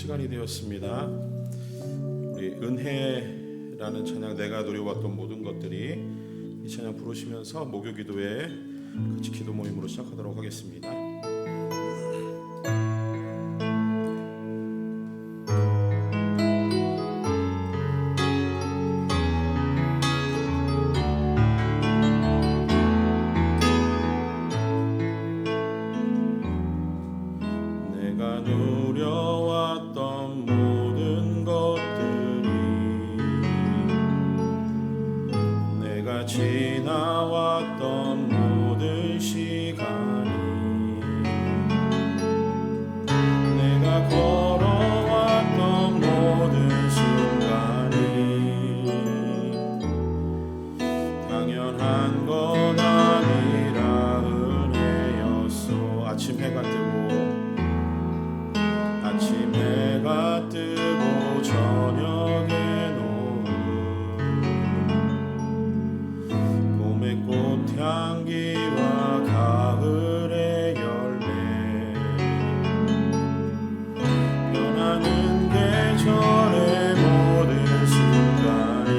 시간이 되었습니다. 우리 은혜라는 찬양, 내가 누려왔던 모든 것들이, 이 찬양 부르시면서 목요 기도회 같이 기도 모임으로 시작하도록 하겠습니다. 내가 누려왔던 모든 것들이, 내가 지나왔던 모든 시간이, 내가 걸어왔던 모든 순간이 당연한 건 아니라 은혜였소. 아침 해가 뜨고 저녁에 노을, 봄의 꽃향기와 가을의 열매, 변하는 계절의 모든 순간이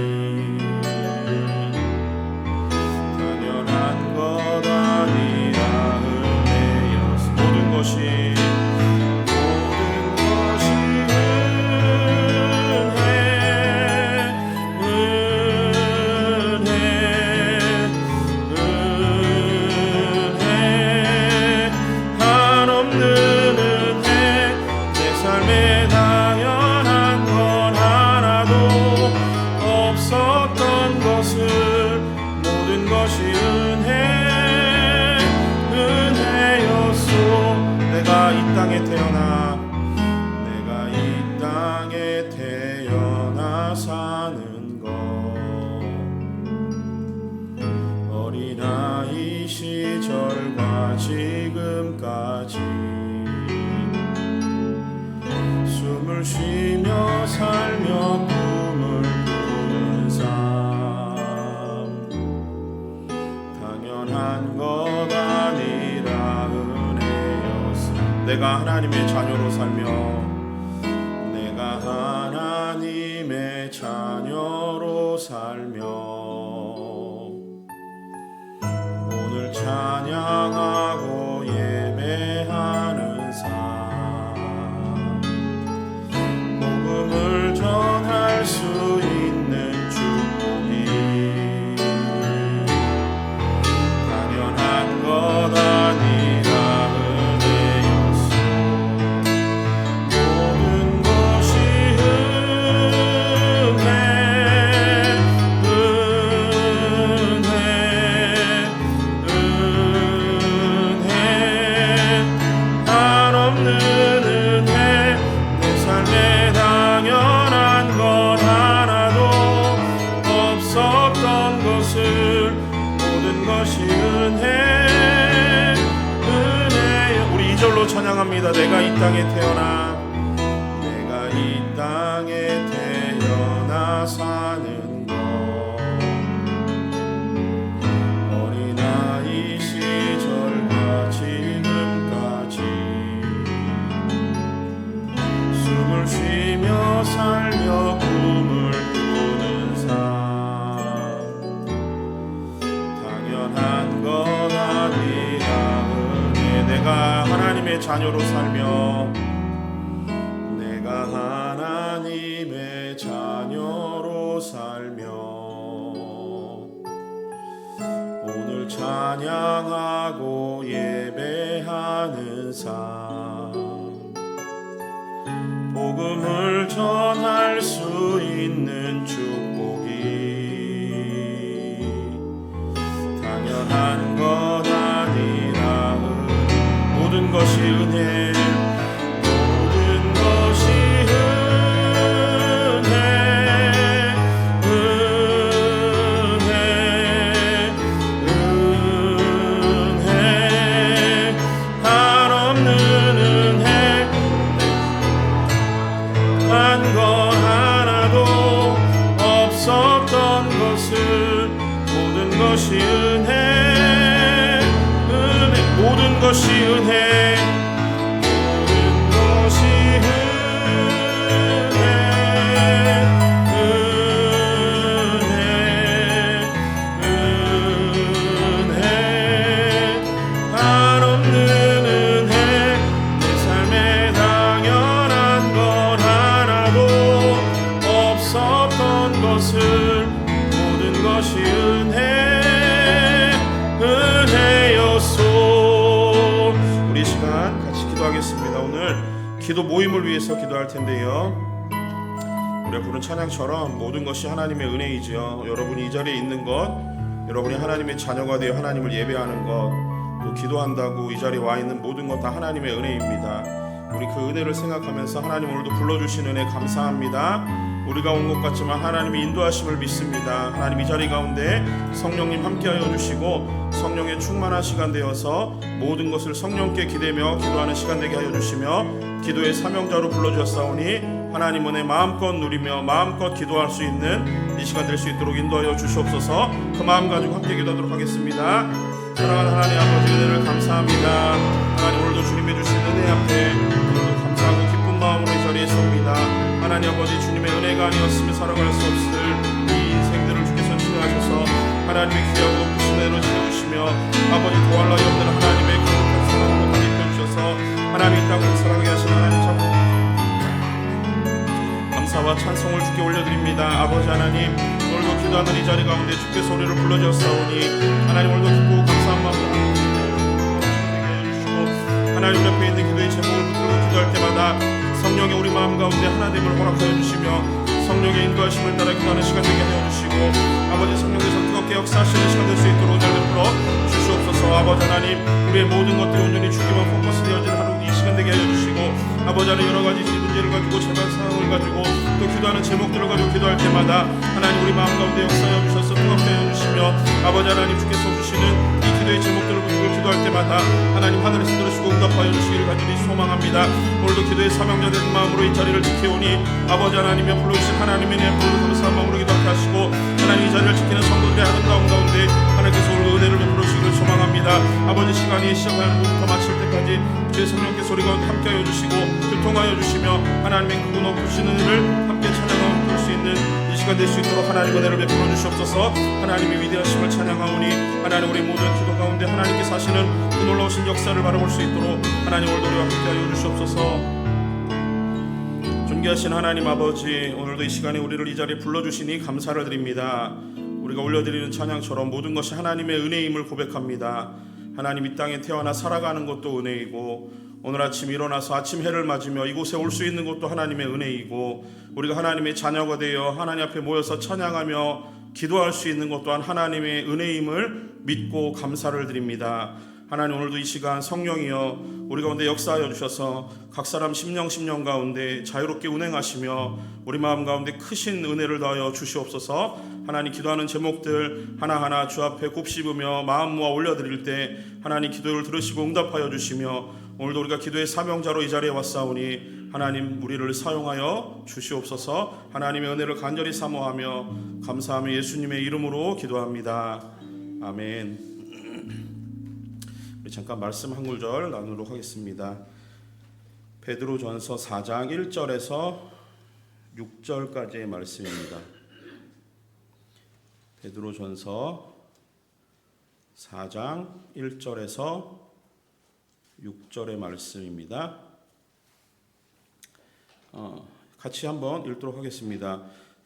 당연한 것 아니라 은혜였어. 모든 것이 사는 것, 어린아이 시절과 지금까지 숨을 쉬며 살며 꿈을 꾸는 삶, 당연한 것 아니라 은혜였어. 내가 하나님의 자녀로 살며, 내가 하나님의 자녀로 살며 오늘 찬양하고 예배하는 삶, 복음을 전할 수 있는 축복이 당연한 것 아니라 은혜였소. 모든 것이 찬양합니다. 내가 이 땅에 태어나, 내가 이 땅에 태어나 사는 것, 어린아이 시절과 지금까지 숨을 쉬며 살며 꿈을 꾸는 삶, 당연한 것 아니라 내가 하나님의 자녀로 살며, 내가 하나님의 자녀로 살며 오늘 찬양하고 예배하는 삶, 복음을 전할 수 있는 축복이 당연한 것 아니라 모든 것이 은혜, 모든 것이 은혜, 은혜, 은혜, 한없는 은혜, 한 것 하나도 없었던 것을, 모든 것이 은혜, 모든 것이 은혜, 모든 것이 은혜. 모든 것이 은혜였소. 우리 이 시간 같이 기도하겠습니다. 오늘 기도 모임을 위해서 기도할 텐데요, 우리가 부른 찬양처럼 모든 것이 하나님의 은혜이지요. 여러분이 이 자리에 있는 것, 여러분이 하나님의 자녀가 되어 하나님을 예배하는 것, 또 기도한다고 이 자리에 와 있는 모든 것 다 하나님의 은혜입니다. 우리 그 은혜를 생각하면서 하나님 오늘도 불러주신 은혜 감사합니다. 우리가 온 것 같지만 하나님의 인도하심을 믿습니다. 하나님 이 자리 가운데 성령님 함께하여 주시고 성령의 충만한 시간 되어서 모든 것을 성령께 기대며 기도하는 시간 되게 하여 주시며 기도의 사명자로 불러주셨사오니 하나님 은혜 마음껏 누리며 마음껏 기도할 수 있는 이 시간 될 수 있도록 인도하여 주시옵소서. 그 마음 가지고 함께 기도하도록 하겠습니다. 사랑하는 하나님 아버지, 은혜를 감사합니다. 하나님 오늘도 주님의 주신 은혜 앞에 오늘도 감사하고 기쁜 마음으로 이 자리에 섭니다. 하나님 아버지, 주님의 은혜가 아니었으면 살아갈 수 없을 이 인생들을 주께서 치유하셔서 하나님의 귀하고 높으신 은혜로 채우시며 아버지 도할 나위 없는 하나님의 거룩한 사랑으로 가득해 주셔서 하나님 이 땅을 살아가게 하신 하나님 참 감사와 찬송을 주께 올려드립니다. 아버지 하나님, 오늘도 기도하는 이 자리 가운데 주께 소리를 불러주었사오니 하나님 오늘도 기쁘고 감사한 마음으로 해주시고 하나님 우리 앞에 있는 기도의 제목을 붙들고 기도할 때마다 성령의 우리 마음 가운데 하나됨을 허락하여 주시며 성령의 인도하심을 따라 기도하는 시간 되게 하여 주시고 아버지 성령께서 뜨겁게 역사하시는 시간 될 수 있도록 잘 베풀어 주시옵소서. 아버지 하나님, 우리의 모든 것들이 온전히 주기만 포커스 되어진 하루 이 시간 되게 하여 주시고 아버지 하나님, 여러 가지 문제를 가지고 제발 상황을 가지고 또 기도하는 제목들을 가지고 기도할 때마다 하나님 우리 마음 가운데 역사하여 주셔서 뜨겁게 하여 주시며 아버지 하나님 주께서 주시는 이 기도의 제목들을 가지고 기도할 때마다 하나님 하늘에서 들으시고 응답하여 주시기를 간절히 소망합니다. 오늘도 기도의 사명자 된 마음으로 이 자리를 지켜오니 아버지 하나님의 불러주신 하나님의 내 불을 감사한 마음으로 기도하게 하시고 하나님 이 자리를 지키는 성도들의 아름다운 가운데 하나님께서 오늘 은혜를 베풀어 주시기를 소망합니다. 아버지, 시간이 시작하는 부터 마칠 때까지 주의 성령께 소리가 함께하여 주시고 교통하여 주시며 하나님의 크고 높으신 은혜를 함께 찬양하며 볼 수 있는 이 시간 될 수 있도록 하나님 은혜를 베풀어 주시옵소서. 하나님의 위대하심을 찬양하오니 하나님 우리 모든 기도 가운데 하나님께서 하시는 그 놀라우신 역사를 바라볼 수 있도록 하나님 오늘도 우리와 함께하여 주시옵소서. 존귀하신 하나님 아버지, 오늘도 이 시간에 우리를 이 자리에 불러주시니 감사를 드립니다. 우리가 올려드리는 찬양처럼 모든 것이 하나님의 은혜임을 고백합니다. 하나님, 이 땅에 태어나 살아가는 것도 은혜이고 오늘 아침 일어나서 아침 해를 맞으며 이곳에 올 수 있는 것도 하나님의 은혜이고 우리가 하나님의 자녀가 되어 하나님 앞에 모여서 찬양하며 기도할 수 있는 것 또한 하나님의 은혜임을 믿고 감사를 드립니다. 하나님, 오늘도 이 시간 성령이여 우리 가운데 역사하여 주셔서 각 사람 심령 가운데 자유롭게 운행하시며 우리 마음 가운데 크신 은혜를 더하여 주시옵소서. 하나님, 기도하는 제목들 하나하나 주 앞에 곱씹으며 마음 모아 올려드릴 때 하나님 기도를 들으시고 응답하여 주시며 오늘도 우리가 기도의 사명자로 이 자리에 왔사오니 하나님 우리를 사용하여 주시옵소서. 하나님의 은혜를 간절히 사모하며 감사하며 예수님의 이름으로 기도합니다. 아멘. 우리 잠깐 말씀 한 구절 나누도록 하겠습니다. 베드로전서 4장 1절에서 6절까지의 말씀입니다. 베드로전서 4장 1절에서 6절의 말씀입니다. 같이 한번 읽도록 하겠습니다.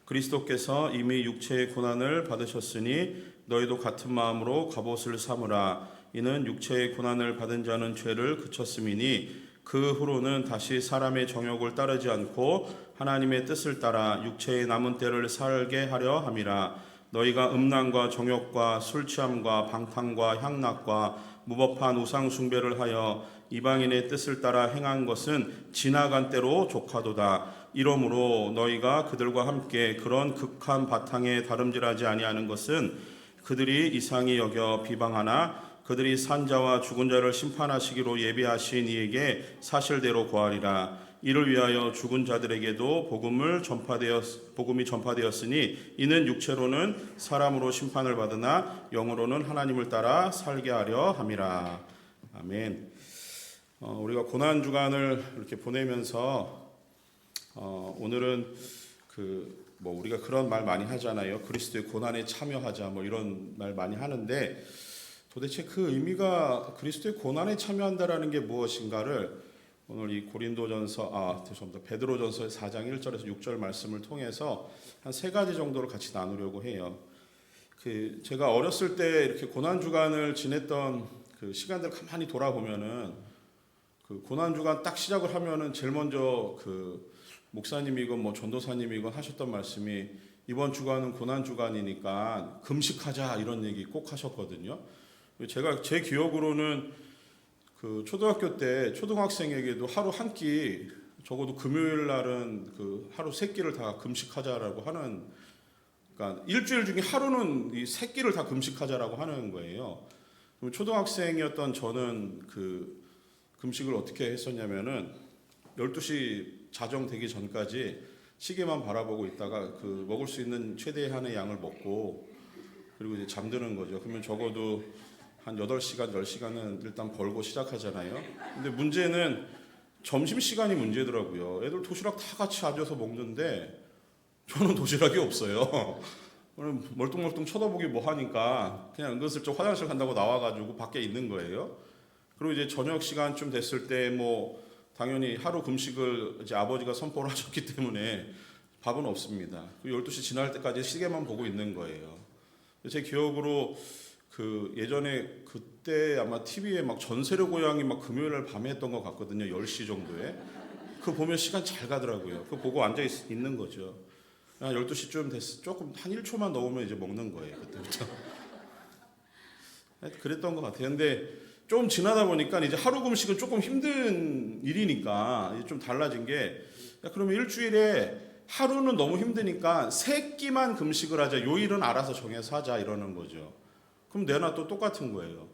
그리스도께서 이미 육체의 고난을 받으셨으니 너희도 같은 마음으로 갑옷을 삼으라. 이는 육체의 고난을 받은 자는 죄를 그쳤음이니 그 후로는 다시 사람의 정욕을 따르지 않고 하나님의 뜻을 따라 육체의 남은 때를 살게 하려 함이라. 너희가 음란과 정욕과 술 취함과 방탕과 향락과 무법한 우상 숭배를 하여 이방인의 뜻을 따라 행한 것은 지나간 때로 족하도다. 이러므로 너희가 그들과 함께 그런 극한 바탕에 다름질하지 아니하는 것은 그들이 이상히 여겨 비방하나 그들이 산자와 죽은 자를 심판하시기로 예비하신 이에게 사실대로 고하리라. 이를 위하여 죽은 자들에게도 복음이 전파되었으니 이는 육체로는 사람으로 심판을 받으나 영으로는 하나님을 따라 살게 하려 함이라. 아멘. 우리가 고난 주간을 이렇게 보내면서 오늘은 우리가 그런 말 많이 하잖아요. 그리스도의 고난에 참여하자 이런 말 많이 하는데 도대체 그 의미가 그리스도의 고난에 참여한다라는 게 무엇인가를 오늘 이 죄송합니다. 베드로전서 4장 1절에서 6절 말씀을 통해서 한 세 가지 정도를 같이 나누려고 해요. 제가 어렸을 때 이렇게 고난 주간을 지냈던 그 시간들 가만히 돌아보면은 그 고난 주간 딱 시작을 하면은 제일 먼저 그 목사님이건 뭐 전도사님이건 하셨던 말씀이 이번 주간은 고난 주간이니까 금식하자 이런 얘기 꼭 하셨거든요. 제가 제 기억으로는 그 초등학교 때 초등학생에게도 하루 한 끼, 적어도 금요일 날은 그 하루 세 끼를 다 금식하자라고 하는, 그러니까 일주일 중에 하루는 이 세 끼를 다 금식하자라고 하는 거예요. 초등학생이었던 저는 그 금식을 어떻게 했었냐면은 12시 자정되기 전까지 시계만 바라보고 있다가 그 먹을 수 있는 최대한의 양을 먹고 그리고 이제 잠드는 거죠. 그러면 적어도 한 8시간, 10시간은 일단 벌고 시작하잖아요. 근데 문제는 점심시간이 문제더라고요. 애들 도시락 다 같이 앉아서 먹는데 저는 도시락이 없어요. 멀뚱멀뚱 쳐다보기 뭐 하니까 그냥 은근슬쩍 화장실 간다고 나와가지고 밖에 있는 거예요. 그리고 이제 저녁 시간쯤 됐을 때 뭐 당연히 하루 금식을 이제 아버지가 선포를 하셨기 때문에 밥은 없습니다. 12시 지날 때까지 시계만 보고 있는 거예요. 제 기억으로 그 예전에 그때 아마 TV에 막 전세로 고양이 막 금요일날 밤에 했던 것 같거든요. 10시 정도에. 그거 보면 시간 잘 가더라고요. 그거 보고 앉아 있는 거죠. 한 12시쯤 됐어. 조금 한 1초만 넘으면 이제 먹는 거예요. 그때부터. 그랬던 것 같아요. 근데 좀 지나다 보니까 이제 하루 금식은 조금 힘든 일이니까 이제 좀 달라진 게, 야, 그러면 일주일에 하루는 너무 힘드니까 세 끼만 금식을 하자. 요일은 알아서 정해서 하자 이러는 거죠. 그럼 내나 또 똑같은 거예요.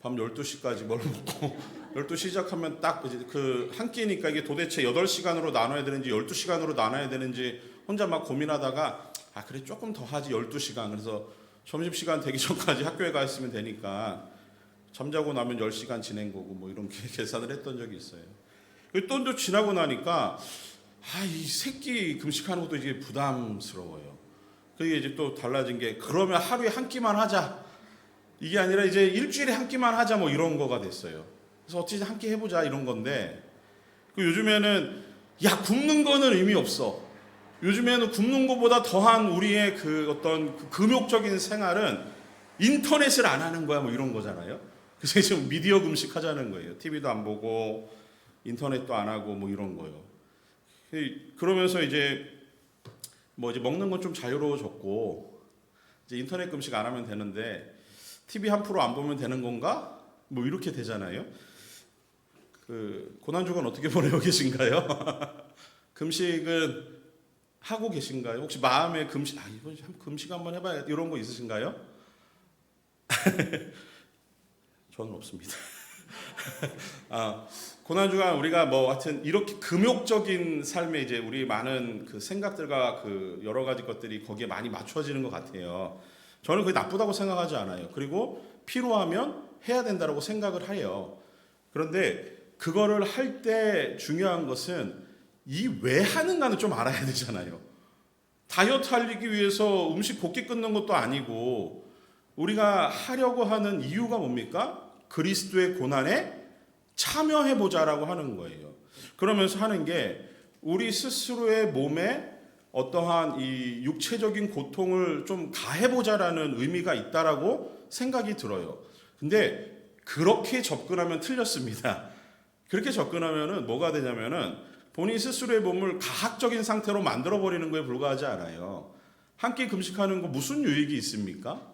밤 12시까지 뭘 먹고 12시 시작하면 딱 이제 그 한 끼니까 이게 도대체 8시간으로 나눠야 되는지 12시간으로 나눠야 되는지 혼자 막 고민하다가 아 그래 조금 더 하지 12시간. 그래서 점심시간 되기 전까지 학교에 가 있으면 되니까 잠자고 나면 10시간 지낸 거고 뭐 이런 계산을 했던 적이 있어요. 또 지나고 나니까 이 새끼 금식하는 것도 이제 부담스러워요. 그게 이제 또 달라진 게 그러면 하루에 한 끼만 하자. 이게 아니라 이제 일주일에 한 끼만 하자 뭐 이런 거가 됐어요. 그래서 어찌 한 끼 해보자 이런 건데 요즘에는 야 굶는 거는 의미 없어. 요즘에는 굶는 것보다 더한 우리의 그 어떤 그 금욕적인 생활은 인터넷을 안 하는 거야 뭐 이런 거잖아요. 그래서 지금 미디어 금식 하자는 거예요. TV도 안 보고 인터넷도 안 하고 뭐 이런 거요. 그러면서 이제 뭐 이제 먹는 건 좀 자유로워졌고 이제 인터넷 금식 안 하면 되는데 TV 한 프로 안 보면 되는 건가? 뭐 이렇게 되잖아요. 그 고난주간 어떻게 보내고 계신가요? 금식은 하고 계신가요? 혹시 마음에 금식 이번 금식 한번 해봐야 이런 거 있으신가요? 저는 없습니다. 고난주간 우리가 뭐 하여튼 이렇게 금욕적인 삶에 이제 우리 많은 그 생각들과 그 여러 가지 것들이 거기에 많이 맞춰지는 것 같아요. 저는 그게 나쁘다고 생각하지 않아요. 그리고 필요하면 해야 된다고 생각을 해요. 그런데 그거를 할 때 중요한 것은 이 왜 하는가는 좀 알아야 되잖아요. 다이어트 하기 위해서 음식 볶기 끊는 것도 아니고 우리가 하려고 하는 이유가 뭡니까? 그리스도의 고난에 참여해보자라고 하는 거예요. 그러면서 하는 게 우리 스스로의 몸에 어떠한 이 육체적인 고통을 좀 가해보자라는 의미가 있다라고 생각이 들어요. 근데 그렇게 접근하면 틀렸습니다. 그렇게 접근하면은 뭐가 되냐면은 본인 스스로의 몸을 가학적인 상태로 만들어버리는 거에 불과하지 않아요. 한 끼 금식하는 거 무슨 유익이 있습니까?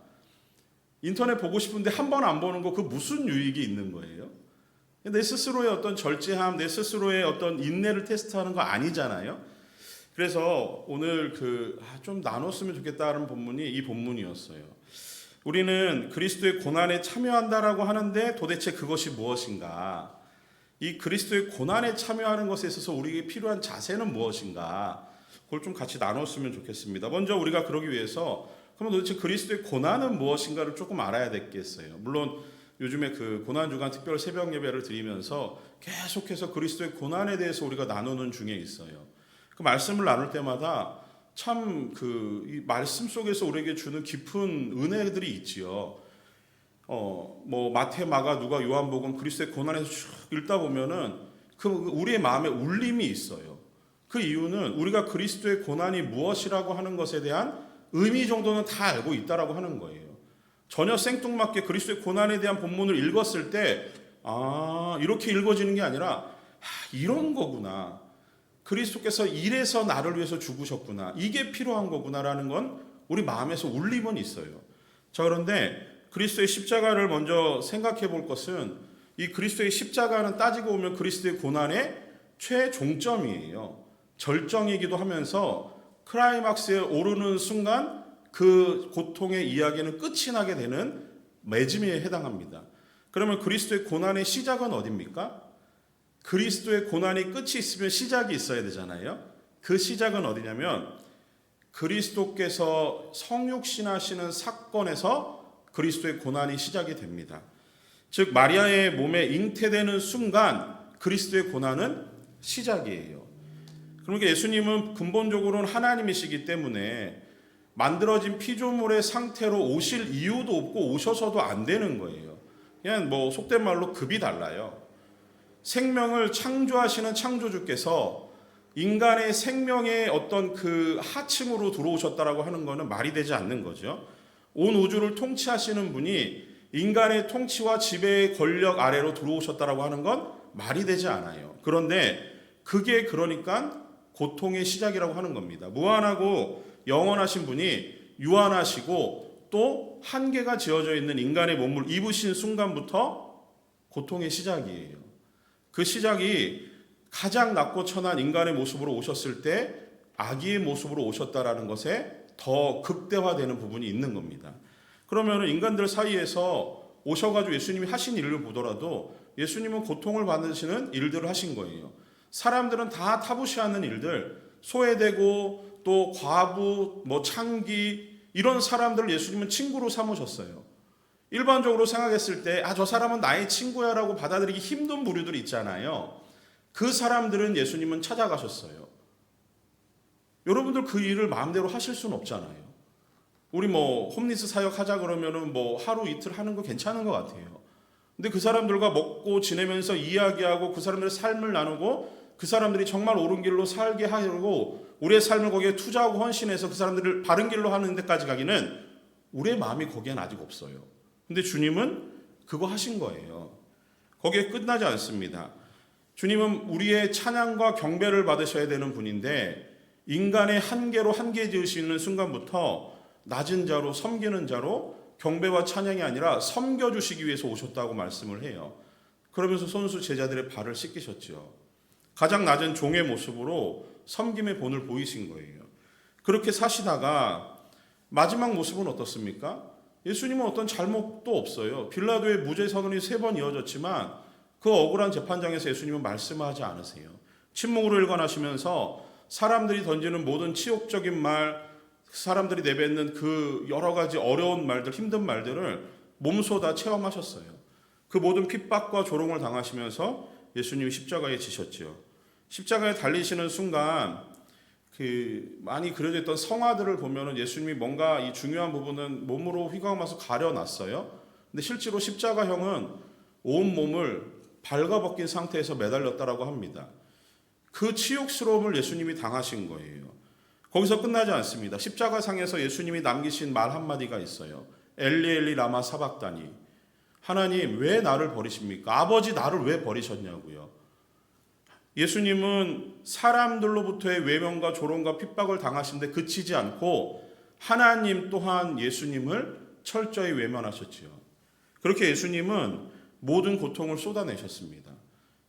인터넷 보고 싶은데 한 번 안 보는 거 그 무슨 유익이 있는 거예요? 내 스스로의 어떤 절제함, 내 스스로의 어떤 인내를 테스트하는 거 아니잖아요. 그래서 오늘 좀 나눴으면 좋겠다는 본문이 이 본문이었어요. 우리는 그리스도의 고난에 참여한다라고 하는데 도대체 그것이 무엇인가? 이 그리스도의 고난에 참여하는 것에 있어서 우리에게 필요한 자세는 무엇인가? 그걸 좀 같이 나눴으면 좋겠습니다. 먼저 우리가 그러기 위해서 그러면 도대체 그리스도의 고난은 무엇인가를 조금 알아야 되겠어요. 물론 요즘에 그 고난주간 특별 새벽 예배를 드리면서 계속해서 그리스도의 고난에 대해서 우리가 나누는 중에 있어요. 그 말씀을 나눌 때마다 참 이 말씀 속에서 우리에게 주는 깊은 은혜들이 있지요. 뭐 마태, 마가, 누가, 요한복음 그리스도의 고난에서 쭉 읽다 보면은 우리의 마음에 울림이 있어요. 그 이유는 우리가 그리스도의 고난이 무엇이라고 하는 것에 대한 의미 정도는 다 알고 있다라고 하는 거예요. 전혀 생뚱맞게 그리스도의 고난에 대한 본문을 읽었을 때 이렇게 읽어지는 게 아니라 이런 거구나. 그리스도께서 이래서 나를 위해서 죽으셨구나. 이게 필요한 거구나라는 건 우리 마음에서 울림은 있어요. 자, 그런데 그리스도의 십자가를 먼저 생각해 볼 것은 이 그리스도의 십자가는 따지고 보면 그리스도의 고난의 최종점이에요. 절정이기도 하면서 클라이막스에 오르는 순간 그 고통의 이야기는 끝이 나게 되는 매짐에 해당합니다. 그러면 그리스도의 고난의 시작은 어디입니까? 그리스도의 고난이 끝이 있으면 시작이 있어야 되잖아요. 그 시작은 어디냐면 그리스도께서 성육신하시는 사건에서 그리스도의 고난이 시작이 됩니다. 즉 마리아의 몸에 잉태되는 순간 그리스도의 고난은 시작이에요. 그러니까 예수님은 근본적으로는 하나님이시기 때문에 만들어진 피조물의 상태로 오실 이유도 없고 오셔서도 안 되는 거예요. 그냥 속된 말로 급이 달라요. 생명을 창조하시는 창조주께서 인간의 생명의 어떤 그 하층으로 들어오셨다라고 하는 것은 말이 되지 않는 거죠. 온 우주를 통치하시는 분이 인간의 통치와 지배의 권력 아래로 들어오셨다라고 하는 건 말이 되지 않아요. 그런데 그게 그러니까 고통의 시작이라고 하는 겁니다. 무한하고 영원하신 분이 유한하시고 또 한계가 지어져 있는 인간의 몸을 입으신 순간부터 고통의 시작이에요. 그 시작이 가장 낮고 천한 인간의 모습으로 오셨을 때 아기의 모습으로 오셨다라는 것에 더 극대화되는 부분이 있는 겁니다. 그러면 인간들 사이에서 오셔가지고 예수님이 하신 일을 보더라도 예수님은 고통을 받으시는 일들을 하신 거예요. 사람들은 다 타부시하는 일들, 소외되고 또 과부, 창기 이런 사람들을 예수님은 친구로 삼으셨어요. 일반적으로 생각했을 때 저 사람은 나의 친구야라고 받아들이기 힘든 부류들이 있잖아요. 그 사람들은 예수님은 찾아가셨어요. 여러분들 그 일을 마음대로 하실 수는 없잖아요. 우리 홈리스 사역 하자 그러면은 하루 이틀 하는 거 괜찮은 것 같아요. 근데 그 사람들과 먹고 지내면서 이야기하고 그 사람들의 삶을 나누고 그 사람들이 정말 옳은 길로 살게 하려고 우리의 삶을 거기에 투자하고 헌신해서 그 사람들을 바른 길로 하는 데까지 가기는 우리의 마음이 거기엔 아직 없어요. 근데 주님은 그거 하신 거예요. 거기에 끝나지 않습니다. 주님은 우리의 찬양과 경배를 받으셔야 되는 분인데 인간의 한계로 한계 지으시는 순간부터 낮은 자로 섬기는 자로 경배와 찬양이 아니라 섬겨주시기 위해서 오셨다고 말씀을 해요. 그러면서 손수 제자들의 발을 씻기셨죠. 가장 낮은 종의 모습으로 섬김의 본을 보이신 거예요. 그렇게 사시다가 마지막 모습은 어떻습니까? 예수님은 어떤 잘못도 없어요. 빌라도의 무죄 선언이 3번 이어졌지만 그 억울한 재판장에서 예수님은 말씀하지 않으세요. 침묵으로 일관하시면서 사람들이 던지는 모든 치욕적인 말, 사람들이 내뱉는 그 여러 가지 어려운 말들, 힘든 말들을 몸소 다 체험하셨어요. 그 모든 핍박과 조롱을 당하시면서 예수님이 십자가에 지셨죠. 십자가에 달리시는 순간 많이 그려져 있던 성화들을 보면은 예수님이 뭔가 이 중요한 부분은 몸으로 휘감아서 가려놨어요. 근데 실제로 십자가형은 온 몸을 발가벗긴 상태에서 매달렸다라고 합니다. 그 치욕스러움을 예수님이 당하신 거예요. 거기서 끝나지 않습니다. 십자가상에서 예수님이 남기신 말 한마디가 있어요. 엘리 엘리 라마 사박다니. 하나님 왜 나를 버리십니까? 아버지 나를 왜 버리셨냐고요. 예수님은 사람들로부터의 외면과 조롱과 핍박을 당하신데 그치지 않고 하나님 또한 예수님을 철저히 외면하셨지요. 그렇게 예수님은 모든 고통을 쏟아내셨습니다.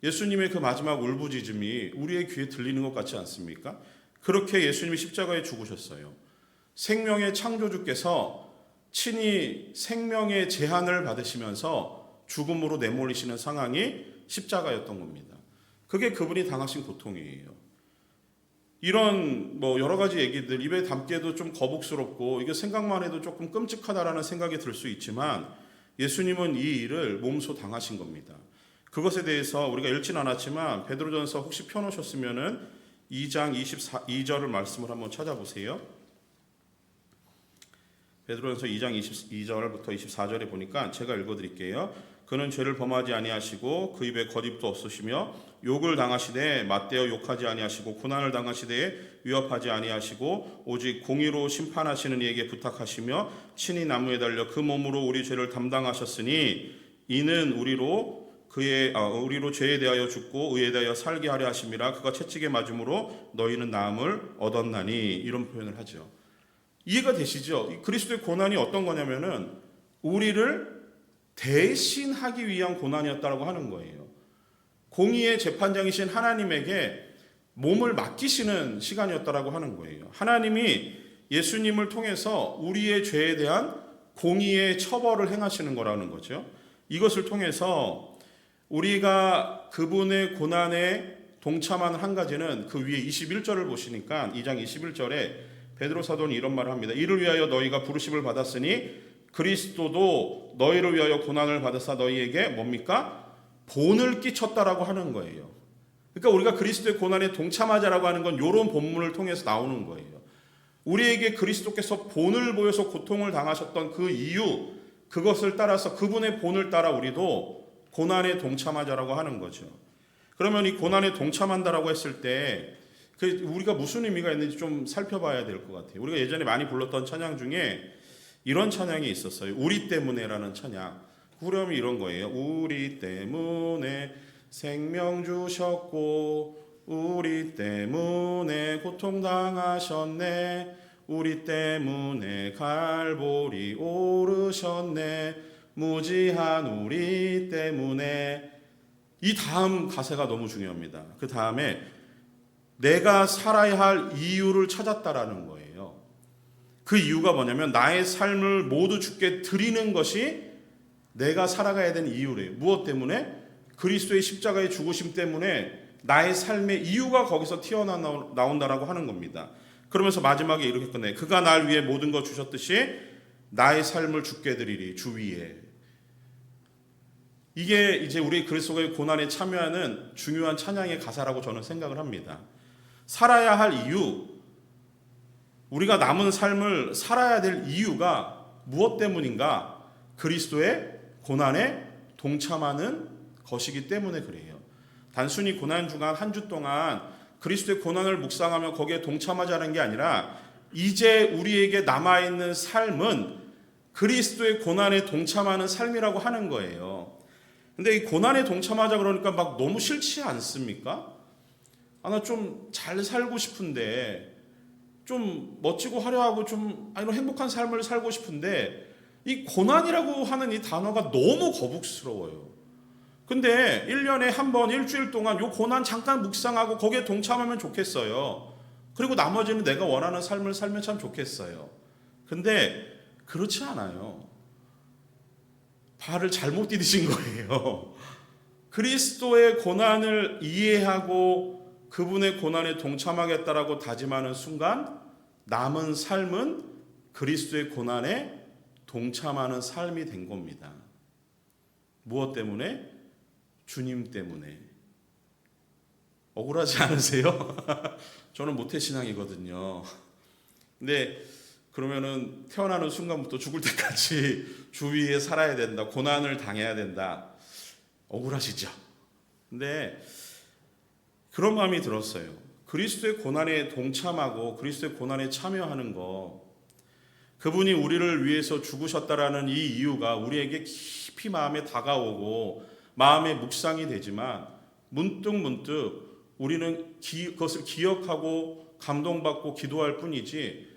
예수님의 그 마지막 울부짖음이 우리의 귀에 들리는 것 같지 않습니까? 그렇게 예수님이 십자가에 죽으셨어요. 생명의 창조주께서 친히 생명의 제한을 받으시면서 죽음으로 내몰리시는 상황이 십자가였던 겁니다. 그게 그분이 당하신 고통이에요. 이런 여러 가지 얘기들 입에 담기에도 좀 거북스럽고 이게 생각만 해도 조금 끔찍하다라는 생각이 들 수 있지만 예수님은 이 일을 몸소 당하신 겁니다. 그것에 대해서 우리가 읽진 않았지만 베드로전서 혹시 펴놓으셨으면은 2장 22절을 말씀을 한번 찾아보세요. 베드로전서 2장 22절부터 24절에 보니까 제가 읽어드릴게요. 그는 죄를 범하지 아니하시고 그 입에 거짓도 없으시며 욕을 당하시되 맞대어 욕하지 아니하시고 고난을 당하시되 위협하지 아니하시고 오직 공의로 심판하시는 이에게 부탁하시며 친히 나무에 달려 그 몸으로 우리 죄를 담당하셨으니 이는 우리로 죄에 대하여 죽고 의에 대하여 살게 하려 하심이라. 그가 채찍에 맞음으로 너희는 나음을 얻었나니. 이런 표현을 하죠. 이해가 되시죠? 그리스도의 고난이 어떤 거냐면은 우리를 대신하기 위한 고난이었다고 하는 거예요. 공의의 재판장이신 하나님에게 몸을 맡기시는 시간이었다고 하는 거예요. 하나님이 예수님을 통해서 우리의 죄에 대한 공의의 처벌을 행하시는 거라는 거죠. 이것을 통해서 우리가 그분의 고난에 동참하는 한 가지는 그 위에 21절을 보시니까 2장 21절에 베드로 사도는 이런 말을 합니다. 이를 위하여 너희가 부르심을 받았으니 그리스도도 너희를 위하여 고난을 받으사 너희에게 뭡니까? 본을 끼쳤다라고 하는 거예요. 그러니까 우리가 그리스도의 고난에 동참하자라고 하는 건 이런 본문을 통해서 나오는 거예요. 우리에게 그리스도께서 본을 보여서 고통을 당하셨던 그 이유, 그것을 따라서 그분의 본을 따라 우리도 고난에 동참하자라고 하는 거죠. 그러면 이 고난에 동참한다라고 했을 때 우리가 무슨 의미가 있는지 좀 살펴봐야 될 것 같아요. 우리가 예전에 많이 불렀던 찬양 중에 이런 찬양이 있었어요. 우리 때문에라는 찬양. 후렴이 이런 거예요. 우리 때문에 생명 주셨고 우리 때문에 고통당하셨네. 우리 때문에 갈보리 오르셨네. 무지한 우리 때문에. 이 다음 가사가 너무 중요합니다. 그 다음에 내가 살아야 할 이유를 찾았다라는 거예요. 그 이유가 뭐냐면 나의 삶을 모두 주께 드리는 것이 내가 살아가야 되는 이유래요. 무엇 때문에? 그리스도의 십자가의 죽으심 때문에 나의 삶의 이유가 거기서 튀어나온다라고 하는 겁니다. 그러면서 마지막에 이렇게 끝내요. 그가 날 위해 모든 것 주셨듯이 나의 삶을 주께 드리리 주 위에. 이게 이제 우리 그리스도의 고난에 참여하는 중요한 찬양의 가사라고 저는 생각을 합니다. 살아야 할 이유, 우리가 남은 삶을 살아야 될 이유가 무엇 때문인가? 그리스도의 고난에 동참하는 것이기 때문에 그래요. 단순히 고난 주간 한 주 동안 그리스도의 고난을 묵상하며 거기에 동참하자는 게 아니라 이제 우리에게 남아있는 삶은 그리스도의 고난에 동참하는 삶이라고 하는 거예요. 근데 이 고난에 동참하자 그러니까 막 너무 싫지 않습니까? 나 좀 잘 살고 싶은데, 좀 멋지고 화려하고 좀 이런 행복한 삶을 살고 싶은데 이 고난이라고 하는 이 단어가 너무 거북스러워요. 근데 1년에 한 번 일주일 동안 이 고난 잠깐 묵상하고 거기에 동참하면 좋겠어요. 그리고 나머지는 내가 원하는 삶을 살면 참 좋겠어요. 근데 그렇지 않아요. 발을 잘못 디디신 거예요. 그리스도의 고난을 이해하고 그분의 고난에 동참하겠다라고 다짐하는 순간 남은 삶은 그리스도의 고난에 동참하는 삶이 된 겁니다. 무엇 때문에? 주님 때문에. 억울하지 않으세요? 저는 모태신앙이거든요. 근데 그러면은 태어나는 순간부터 죽을 때까지 주 위에 살아야 된다. 고난을 당해야 된다. 억울하시죠? 근데 그런 마음이 들었어요. 그리스도의 고난에 동참하고 그리스도의 고난에 참여하는 거, 그분이 우리를 위해서 죽으셨다라는 이 이유가 우리에게 깊이 마음에 다가오고 마음에 묵상이 되지만 문득 우리는 그것을 기억하고 감동받고 기도할 뿐이지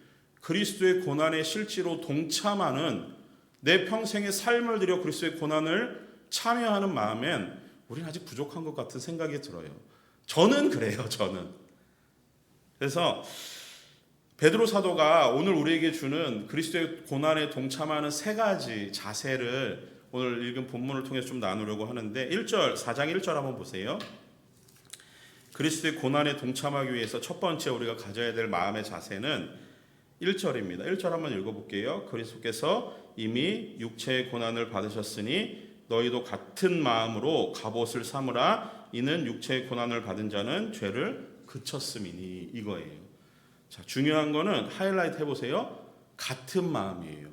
그리스도의 고난에 실제로 동참하는 내 평생의 삶을 들여 그리스도의 고난을 참여하는 마음엔 우리는 아직 부족한 것 같은 생각이 들어요. 저는 그래요. 저는. 그래서 베드로 사도가 오늘 우리에게 주는 그리스도의 고난에 동참하는 세 가지 자세를 오늘 읽은 본문을 통해서 좀 나누려고 하는데 4장 1절 한번 보세요. 그리스도의 고난에 동참하기 위해서 첫 번째 우리가 가져야 될 마음의 자세는 1절입니다. 1절 한번 읽어볼게요. 그리스도께서 이미 육체의 고난을 받으셨으니 너희도 같은 마음으로 갑옷을 삼으라. 이는 육체의 고난을 받은 자는 죄를 그쳤음이니. 이거예요. 자, 중요한 거는 하이라이트 해보세요. 같은 마음이에요.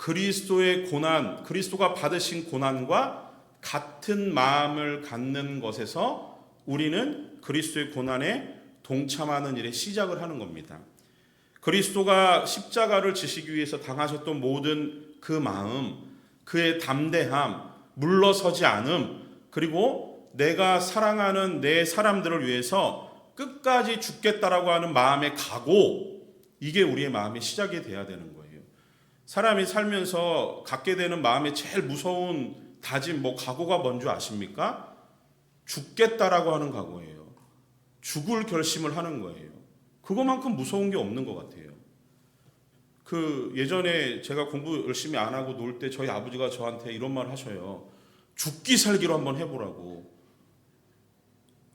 그리스도의 고난, 그리스도가 받으신 고난과 같은 마음을 갖는 것에서 우리는 그리스도의 고난에 동참하는 일에 시작을 하는 겁니다. 그리스도가 십자가를 지시기 위해서 당하셨던 모든 그 마음, 그의 담대함, 물러서지 않음, 그리고 내가 사랑하는 내 사람들을 위해서 끝까지 죽겠다라고 하는 마음의 각오, 이게 우리의 마음의 시작이 돼야 되는 거예요. 사람이 살면서 갖게 되는 마음의 제일 무서운 다짐, 각오가 뭔지 아십니까? 죽겠다라고 하는 각오예요. 죽을 결심을 하는 거예요. 그거만큼 무서운 게 없는 것 같아요. 예전에 제가 공부 열심히 안 하고 놀 때 저희 아버지가 저한테 이런 말 하셔요. 죽기 살기로 한번 해보라고.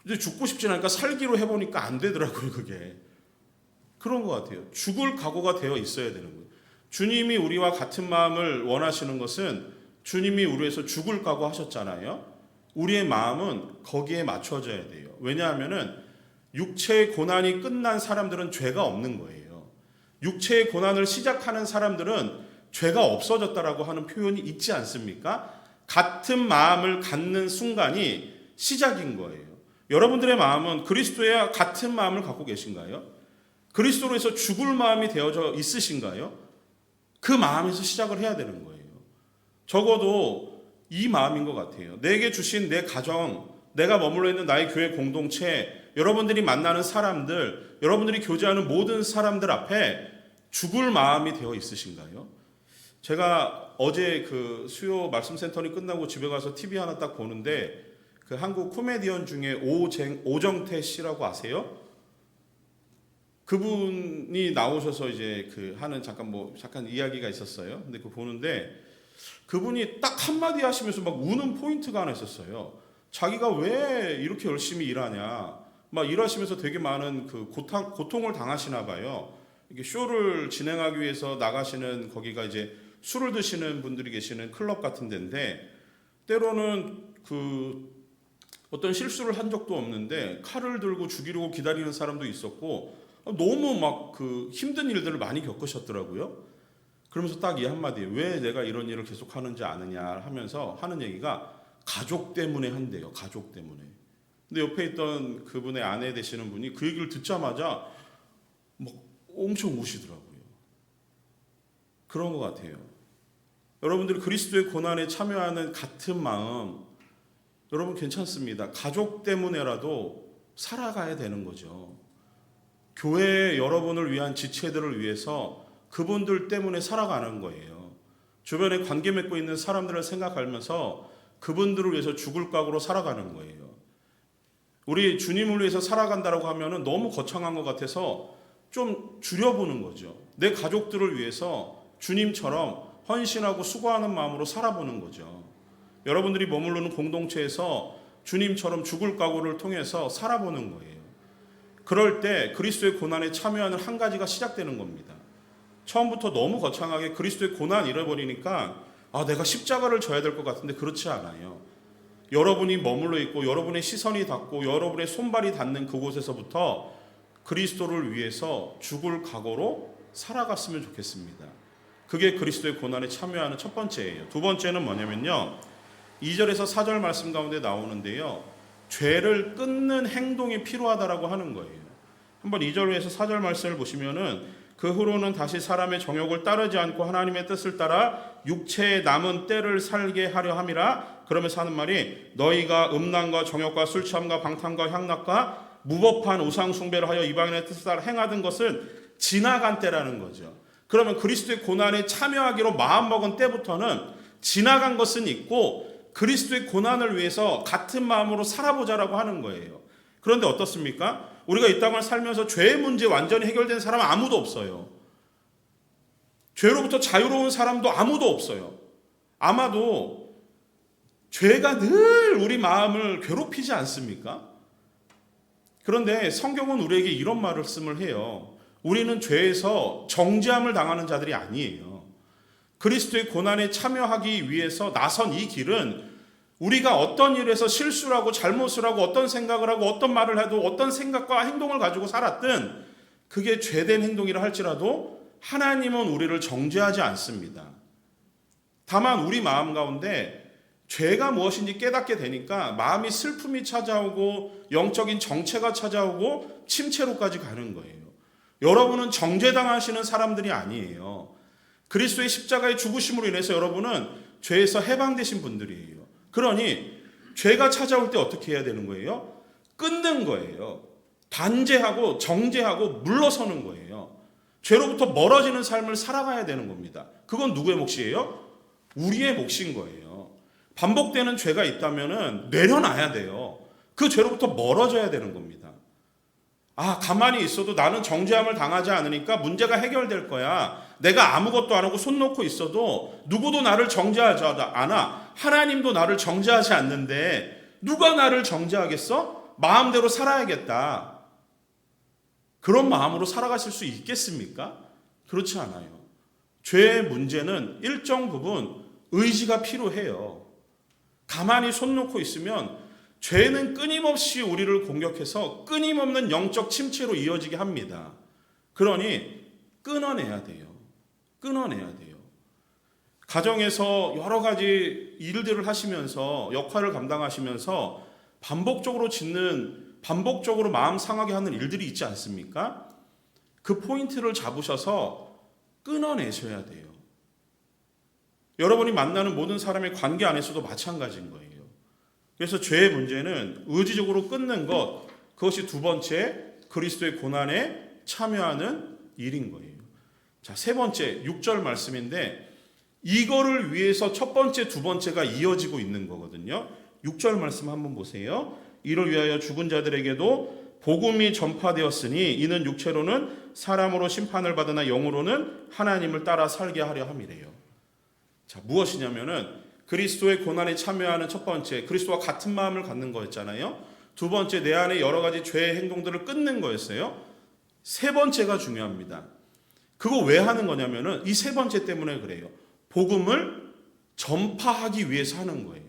근데 죽고 싶지 않으니까 살기로 해보니까 안 되더라고요, 그게. 그런 것 같아요. 죽을 각오가 되어 있어야 되는 거예요. 주님이 우리와 같은 마음을 원하시는 것은 주님이 우리 위해서 죽을 각오 하셨잖아요. 우리의 마음은 거기에 맞춰져야 돼요. 왜냐하면은 육체의 고난이 끝난 사람들은 죄가 없는 거예요. 육체의 고난을 시작하는 사람들은 죄가 없어졌다라고 하는 표현이 있지 않습니까? 같은 마음을 갖는 순간이 시작인 거예요. 여러분들의 마음은 그리스도와 같은 마음을 갖고 계신가요? 그리스도로 해서 죽을 마음이 되어져 있으신가요? 그 마음에서 시작을 해야 되는 거예요. 적어도 이 마음인 것 같아요. 내게 주신 내 가정, 내가 머물러 있는 나의 교회 공동체, 여러분들이 만나는 사람들, 여러분들이 교제하는 모든 사람들 앞에 죽을 마음이 되어 있으신가요? 제가 어제 수요 말씀 센터니 끝나고 집에 가서 TV 하나 딱 보는데 한국 코미디언 중에 오정태 씨라고 아세요? 그분이 나오셔서 이제 하는 잠깐 이야기가 있었어요. 근데 보는데 그분이 딱 한마디 하시면서 막 우는 포인트가 하나 있었어요. 자기가 왜 이렇게 열심히 일하냐. 막 일하시면서 되게 많은 고통을 당하시나 봐요. 이게 쇼를 진행하기 위해서 나가시는 거기가 이제 술을 드시는 분들이 계시는 클럽 같은 데인데 때로는 어떤 실수를 한 적도 없는데 칼을 들고 죽이려고 기다리는 사람도 있었고 너무 힘든 일들을 많이 겪으셨더라고요. 그러면서 딱 이 한마디에 왜 내가 이런 일을 계속 하는지 아느냐 하면서 하는 얘기가 가족 때문에 한대요. 가족 때문에. 근데 옆에 있던 그분의 아내 되시는 분이 그 얘기를 듣자마자 엄청 우시더라고요. 그런 것 같아요. 여러분들이 그리스도의 고난에 참여하는 같은 마음, 여러분 괜찮습니다. 가족 때문에라도 살아가야 되는 거죠. 교회 여러분을 위한 지체들을 위해서 그분들 때문에 살아가는 거예요. 주변에 관계 맺고 있는 사람들을 생각하면서 그분들을 위해서 죽을 각오로 살아가는 거예요. 우리 주님을 위해서 살아간다고 하면은 너무 거창한 것 같아서 좀 줄여보는 거죠. 내 가족들을 위해서 주님처럼 헌신하고 수고하는 마음으로 살아보는 거죠. 여러분들이 머무르는 공동체에서 주님처럼 죽을 각오를 통해서 살아보는 거예요. 그럴 때 그리스도의 고난에 참여하는 한 가지가 시작되는 겁니다. 처음부터 너무 거창하게 그리스도의 고난 잃어버리니까 내가 십자가를 져야 될 것 같은데 그렇지 않아요. 여러분이 머물러 있고 여러분의 시선이 닿고 여러분의 손발이 닿는 그곳에서부터 그리스도를 위해서 죽을 각오로 살아갔으면 좋겠습니다. 그게 그리스도의 고난에 참여하는 첫 번째예요. 두 번째는 뭐냐면요. 2절에서 4절 말씀 가운데 나오는데요. 죄를 끊는 행동이 필요하다라고 하는 거예요. 한번 2절에서 4절 말씀을 보시면은 그 후로는 다시 사람의 정욕을 따르지 않고 하나님의 뜻을 따라 육체의 남은 때를 살게 하려 함이라. 그러면서 하는 말이 너희가 음란과 정욕과 술 취함과 방탕과 향락과 무법한 우상 숭배를 하여 이방인의 뜻을 따라 행하던 것은 지나간 때라는 거죠. 그러면 그리스도의 고난에 참여하기로 마음먹은 때부터는 지나간 것은 있고 그리스도의 고난을 위해서 같은 마음으로 살아보자라고 하는 거예요. 그런데 어떻습니까? 우리가 이 땅을 살면서 죄의 문제 완전히 해결된 사람은 아무도 없어요. 죄로부터 자유로운 사람도 아무도 없어요. 아마도 죄가 늘 우리 마음을 괴롭히지 않습니까? 그런데 성경은 우리에게 이런 말씀을 해요. 우리는 죄에서 정죄함을 당하는 자들이 아니에요. 그리스도의 고난에 참여하기 위해서 나선 이 길은 우리가 어떤 일에서 실수를 하고 잘못을 하고 어떤 생각을 하고 어떤 말을 해도 어떤 생각과 행동을 가지고 살았든 그게 죄된 행동이라 할지라도 하나님은 우리를 정죄하지 않습니다. 다만 우리 마음 가운데 죄가 무엇인지 깨닫게 되니까 마음이 슬픔이 찾아오고 영적인 정체가 찾아오고 침체로까지 가는 거예요. 여러분은 정죄당하시는 사람들이 아니에요. 그리스도의 십자가의 죽으심으로 인해서 여러분은 죄에서 해방되신 분들이에요. 그러니 죄가 찾아올 때 어떻게 해야 되는 거예요? 끊는 거예요. 단죄하고 정죄하고 물러서는 거예요. 죄로부터 멀어지는 삶을 살아가야 되는 겁니다. 그건 누구의 몫이에요? 우리의 몫인 거예요. 반복되는 죄가 있다면 내려놔야 돼요. 그 죄로부터 멀어져야 되는 겁니다. 가만히 있어도 나는 정죄함을 당하지 않으니까 문제가 해결될 거야. 내가 아무것도 안 하고 손 놓고 있어도 누구도 나를 정죄하지 않아. 하나님도 나를 정죄하지 않는데 누가 나를 정죄하겠어? 마음대로 살아야겠다. 그런 마음으로 살아가실 수 있겠습니까? 그렇지 않아요. 죄의 문제는 일정 부분 의지가 필요해요. 가만히 손 놓고 있으면 죄는 끊임없이 우리를 공격해서 끊임없는 영적 침체로 이어지게 합니다. 그러니 끊어내야 돼요. 끊어내야 돼요. 가정에서 여러 가지 일들을 하시면서 역할을 감당하시면서 반복적으로 마음 상하게 하는 일들이 있지 않습니까? 그 포인트를 잡으셔서 끊어내셔야 돼요. 여러분이 만나는 모든 사람의 관계 안에서도 마찬가지인 거예요. 그래서 죄의 문제는 의지적으로 끊는 것, 그것이 두 번째 그리스도의 고난에 참여하는 일인 거예요. 자, 세 번째 6절 말씀인데 이거를 위해서 첫 번째, 두 번째가 이어지고 있는 거거든요. 6절 말씀 한번 보세요. 이를 위하여 죽은 자들에게도 복음이 전파되었으니 이는 육체로는 사람으로 심판을 받으나 영으로는 하나님을 따라 살게 하려 함이래요. 자, 무엇이냐면은 그리스도의 고난에 참여하는 첫 번째, 그리스도와 같은 마음을 갖는 거였잖아요. 두 번째, 내 안에 여러 가지 죄의 행동들을 끊는 거였어요. 세 번째가 중요합니다. 그거 왜 하는 거냐면은 이 세 번째 때문에 그래요. 복음을 전파하기 위해서 하는 거예요.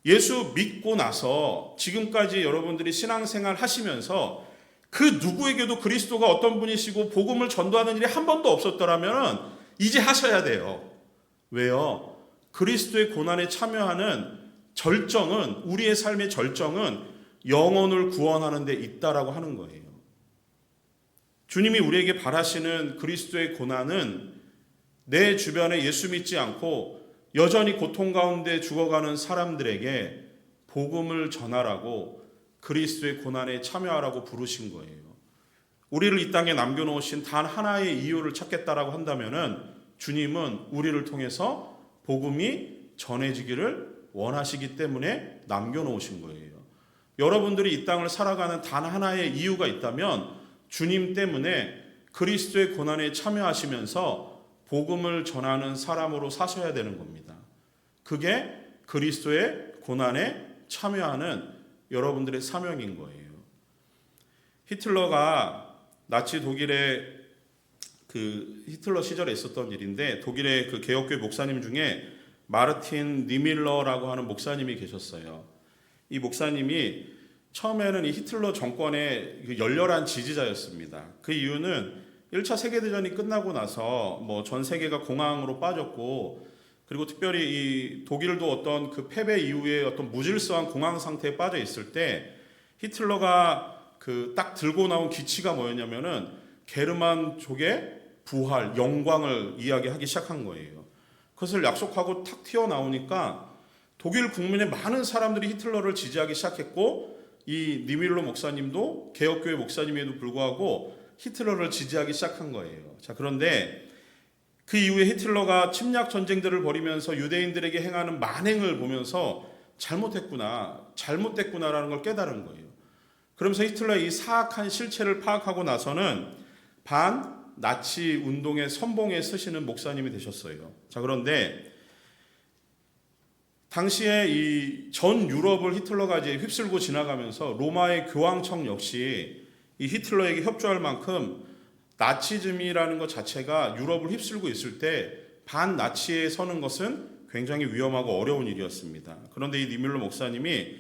예수 믿고 나서 지금까지 여러분들이 신앙생활 하시면서 그 누구에게도 그리스도가 어떤 분이시고 복음을 전도하는 일이 한 번도 없었더라면 이제 하셔야 돼요. 왜요? 그리스도의 고난에 참여하는 절정은, 우리의 삶의 절정은 영혼을 구원하는 데 있다라고 하는 거예요. 주님이 우리에게 바라시는 그리스도의 고난은 내 주변에 예수 믿지 않고 여전히 고통 가운데 죽어가는 사람들에게 복음을 전하라고 그리스도의 고난에 참여하라고 부르신 거예요. 우리를 이 땅에 남겨놓으신 단 하나의 이유를 찾겠다라고 한다면은 주님은 우리를 통해서 복음이 전해지기를 원하시기 때문에 남겨놓으신 거예요. 여러분들이 이 땅을 살아가는 단 하나의 이유가 있다면 주님 때문에 그리스도의 고난에 참여하시면서 복음을 전하는 사람으로 사셔야 되는 겁니다. 그게 그리스도의 고난에 참여하는 여러분들의 사명인 거예요. 히틀러가 나치 독일의 히틀러 시절에 있었던 일인데 독일의 그 개혁교회 목사님 중에 마르틴 니밀러라고 하는 목사님이 계셨어요. 이 목사님이 처음에는 이 히틀러 정권의 열렬한 지지자였습니다. 그 이유는 1차 세계대전이 끝나고 나서 전 세계가 공황으로 빠졌고 그리고 특별히 이 독일도 어떤 그 패배 이후에 어떤 무질서한 공황 상태에 빠져 있을 때 히틀러가 딱 들고 나온 기치가 뭐였냐면은 게르만족의 부활, 영광을 이야기하기 시작한 거예요. 그것을 약속하고 탁 튀어나오니까 독일 국민의 많은 사람들이 히틀러를 지지하기 시작했고 이 니밀러 목사님도 개혁교회 목사님에도 불구하고 히틀러를 지지하기 시작한 거예요. 자, 그런데 그 이후에 히틀러가 침략 전쟁들을 벌이면서 유대인들에게 행하는 만행을 보면서 잘못됐구나라는 걸 깨달은 거예요. 그러면서 히틀러의 이 사악한 실체를 파악하고 나서는 나치 운동의 선봉에 서시는 목사님이 되셨어요. 자, 그런데 당시에 이 전 유럽을 히틀러가 이제 휩쓸고 지나가면서 로마의 교황청 역시 이 히틀러에게 협조할 만큼 나치즘이라는 것 자체가 유럽을 휩쓸고 있을 때 반나치에 서는 것은 굉장히 위험하고 어려운 일이었습니다. 그런데 이 니밀러 목사님이